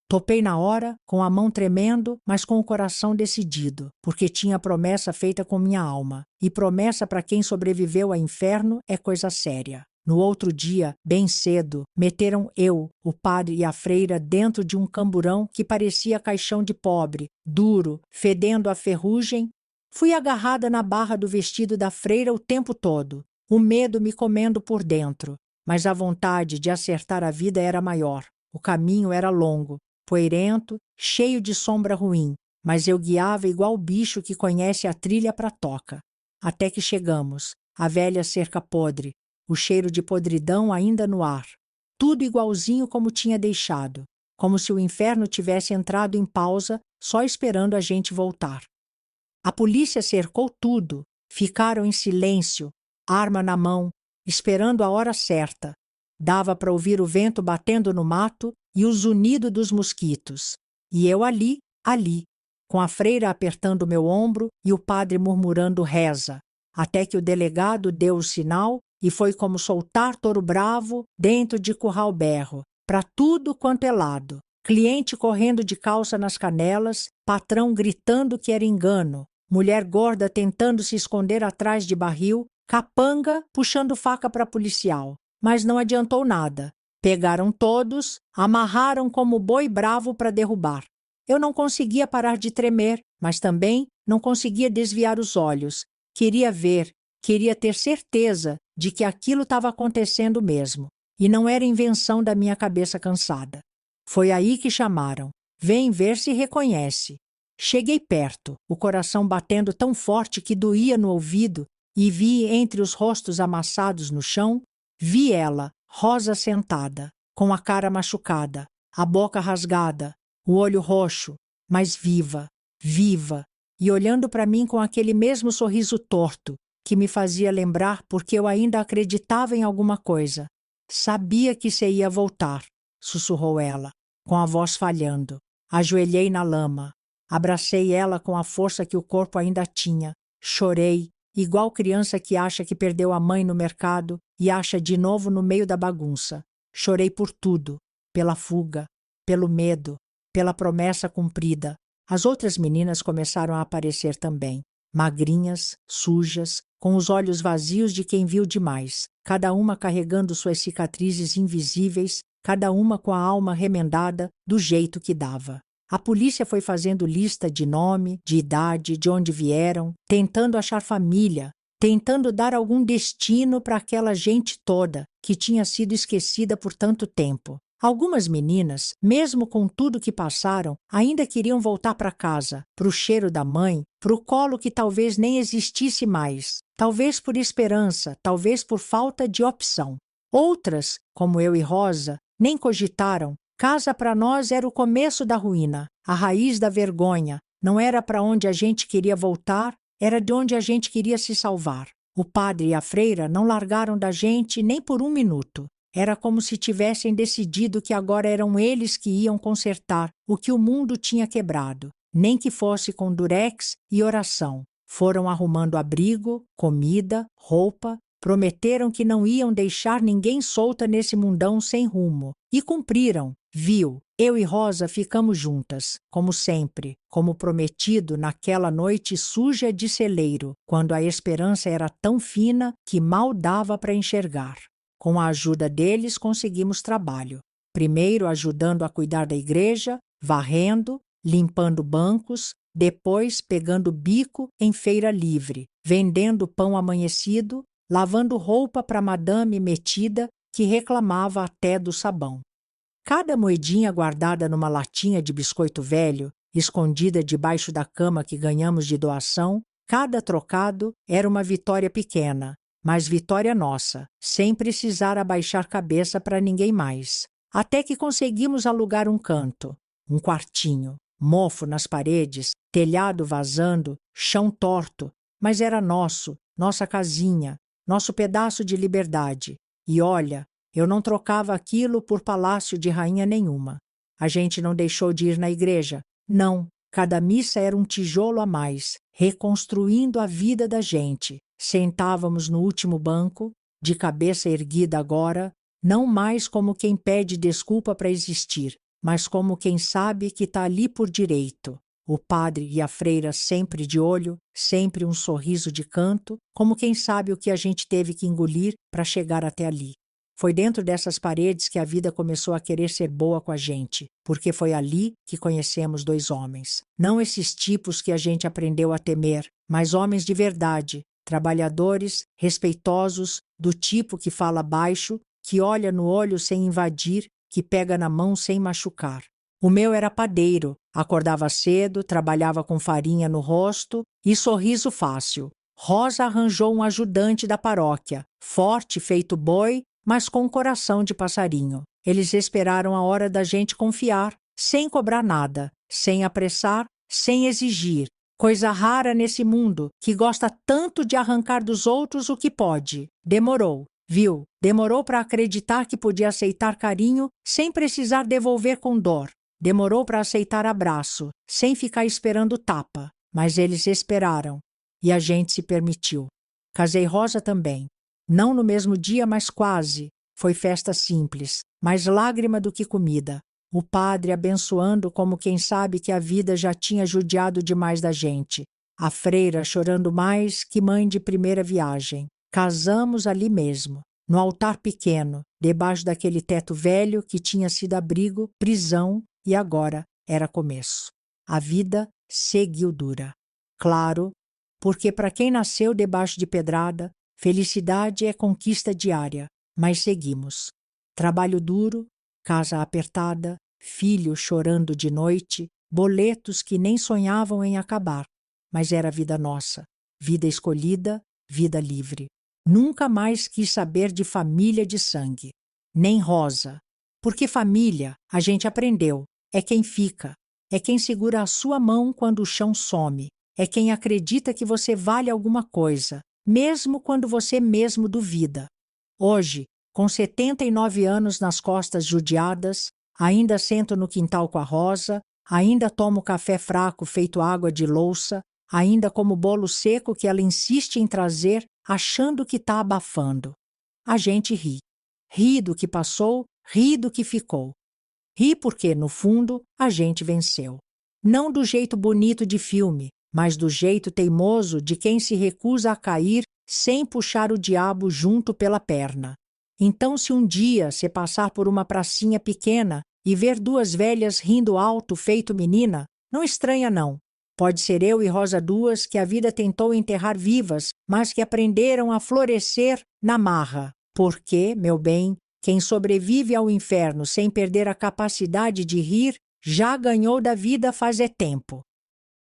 Topei na hora, com a mão tremendo, mas com o coração decidido, porque tinha promessa feita com minha alma. E promessa para quem sobreviveu ao inferno é coisa séria. No outro dia, bem cedo, meteram eu, o padre e a freira dentro de um camburão que parecia caixão de pobre, duro, fedendo a ferrugem. Fui agarrada na barra do vestido da freira o tempo todo, o medo me comendo por dentro, mas a vontade de acertar a vida era maior. O caminho era longo, poeirento, cheio de sombra ruim, mas eu guiava igual bicho que conhece a trilha para a toca. Até que chegamos, a velha cerca podre, o cheiro de podridão ainda no ar. tudo igualzinho como tinha deixado, como se o inferno tivesse entrado em pausa, só esperando a gente voltar. A polícia cercou tudo, ficaram em silêncio, arma na mão, esperando a hora certa. Dava para ouvir o vento batendo no mato e o zunido dos mosquitos. E eu ali, com a freira apertando meu ombro e o padre murmurando reza, até que o delegado deu o sinal e foi como soltar touro bravo dentro de curral berro, para tudo quanto é lado. Cliente correndo de calça nas canelas, patrão gritando que era engano, mulher gorda tentando se esconder atrás de barril, capanga puxando faca para policial. Mas não adiantou nada. Pegaram todos, amarraram como boi bravo para derrubar. Eu não conseguia parar de tremer, mas também não conseguia desviar os olhos. Queria ver, queria ter certeza de que aquilo estava acontecendo mesmo, e não era invenção da minha cabeça cansada. Foi aí que chamaram. Vem ver se reconhece. Cheguei perto, o coração batendo tão forte que doía no ouvido, e vi entre os rostos amassados no chão, vi ela, Rosa sentada, com a cara machucada, a boca rasgada, o olho roxo, mas viva, viva, e olhando para mim com aquele mesmo sorriso torto, que me fazia lembrar porque eu ainda acreditava em alguma coisa. Sabia que você ia voltar, sussurrou ela, com a voz falhando. Ajoelhei na lama, abracei ela com a força que o corpo ainda tinha, chorei, igual criança que acha que perdeu a mãe no mercado e acha de novo no meio da bagunça. Chorei por tudo, pela fuga, pelo medo, pela promessa cumprida. As outras meninas começaram a aparecer também, magrinhas, sujas, com os olhos vazios de quem viu demais, cada uma carregando suas cicatrizes invisíveis, cada uma com a alma remendada do jeito que dava. A polícia foi fazendo lista de nome, de idade, de onde vieram, tentando achar família, tentando dar algum destino para aquela gente toda que tinha sido esquecida por tanto tempo. Algumas meninas, mesmo com tudo que passaram, ainda queriam voltar para casa, para o cheiro da mãe, para o colo que talvez nem existisse mais, talvez por esperança, talvez por falta de opção. Outras, como eu e Rosa, nem cogitaram. Casa para nós era o começo da ruína, a raiz da vergonha. Não era para onde a gente queria voltar, era de onde a gente queria se salvar. O padre e a freira não largaram da gente nem por um minuto. Era como se tivessem decidido que agora eram eles que iam consertar o que o mundo tinha quebrado, nem que fosse com durex e oração. Foram arrumando abrigo, comida, roupa, prometeram que não iam deixar ninguém solta nesse mundão sem rumo. E cumpriram, viu? Eu e Rosa ficamos juntas, como sempre, como prometido naquela noite suja de celeiro, quando a esperança era tão fina que mal dava para enxergar. Com a ajuda deles, conseguimos trabalho. Primeiro ajudando a cuidar da igreja, varrendo, limpando bancos, depois pegando bico em feira livre, vendendo pão amanhecido, lavando roupa para madame metida que reclamava até do sabão. Cada moedinha guardada numa latinha de biscoito velho, escondida debaixo da cama que ganhamos de doação, cada trocado era uma vitória pequena, mas vitória nossa, sem precisar abaixar cabeça para ninguém mais. Até que conseguimos alugar um canto, um quartinho, mofo nas paredes, telhado vazando, chão torto, mas era nosso, nossa casinha, nosso pedaço de liberdade. E olha, eu não trocava aquilo por palácio de rainha nenhuma. A gente não deixou de ir na igreja. Não, cada missa era um tijolo a mais, reconstruindo a vida da gente. Sentávamos no último banco, de cabeça erguida agora, não mais como quem pede desculpa para existir, mas como quem sabe que está ali por direito. O padre e a freira sempre de olho, sempre um sorriso de canto, como quem sabe o que a gente teve que engolir para chegar até ali. Foi dentro dessas paredes que a vida começou a querer ser boa com a gente, porque foi ali que conhecemos dois homens. Não esses tipos que a gente aprendeu a temer, mas homens de verdade, trabalhadores, respeitosos, do tipo que fala baixo, que olha no olho sem invadir, que pega na mão sem machucar. O meu era padeiro, acordava cedo, trabalhava com farinha no rosto e sorriso fácil. Rosa arranjou um ajudante da paróquia, forte feito boi, mas com coração de passarinho. Eles esperaram a hora da gente confiar, sem cobrar nada, sem apressar, sem exigir. Coisa rara nesse mundo, que gosta tanto de arrancar dos outros o que pode. Demorou, viu? Demorou para acreditar que podia aceitar carinho sem precisar devolver com dor. Demorou para aceitar abraço, sem ficar esperando tapa. Mas eles esperaram, e a gente se permitiu. Casei Rosa também. Não no mesmo dia, mas quase. Foi festa simples, mais lágrima do que comida. O padre abençoando como quem sabe que a vida já tinha judiado demais da gente. A freira chorando mais que mãe de primeira viagem. Casamos ali mesmo, no altar pequeno, debaixo daquele teto velho que tinha sido abrigo, prisão e agora era começo. A vida seguiu dura. Claro, porque para quem nasceu debaixo de pedrada, felicidade é conquista diária, mas seguimos. Trabalho duro, casa apertada, filho chorando de noite, boletos que nem sonhavam em acabar, mas era vida nossa, vida escolhida, vida livre. Nunca mais quis saber de família de sangue, nem Rosa, porque família, a gente aprendeu, é quem fica, é quem segura a sua mão quando o chão some, é quem acredita que você vale alguma coisa, mesmo quando você mesmo duvida. Hoje, com 79 anos nas costas judiadas, ainda sento no quintal com a Rosa, ainda tomo café fraco feito água de louça, ainda como bolo seco que ela insiste em trazer, achando que está abafando. A gente ri. Ri do que passou, ri do que ficou. Ri porque, no fundo, a gente venceu. Não do jeito bonito de filme, mas do jeito teimoso de quem se recusa a cair sem puxar o diabo junto pela perna. Então, se um dia você passar por uma pracinha pequena e ver duas velhas rindo alto feito menina, não estranha não. Pode ser eu e Rosa duas que a vida tentou enterrar vivas, mas que aprenderam a florescer na marra. Porque, meu bem, quem sobrevive ao inferno sem perder a capacidade de rir, já ganhou da vida faz tempo.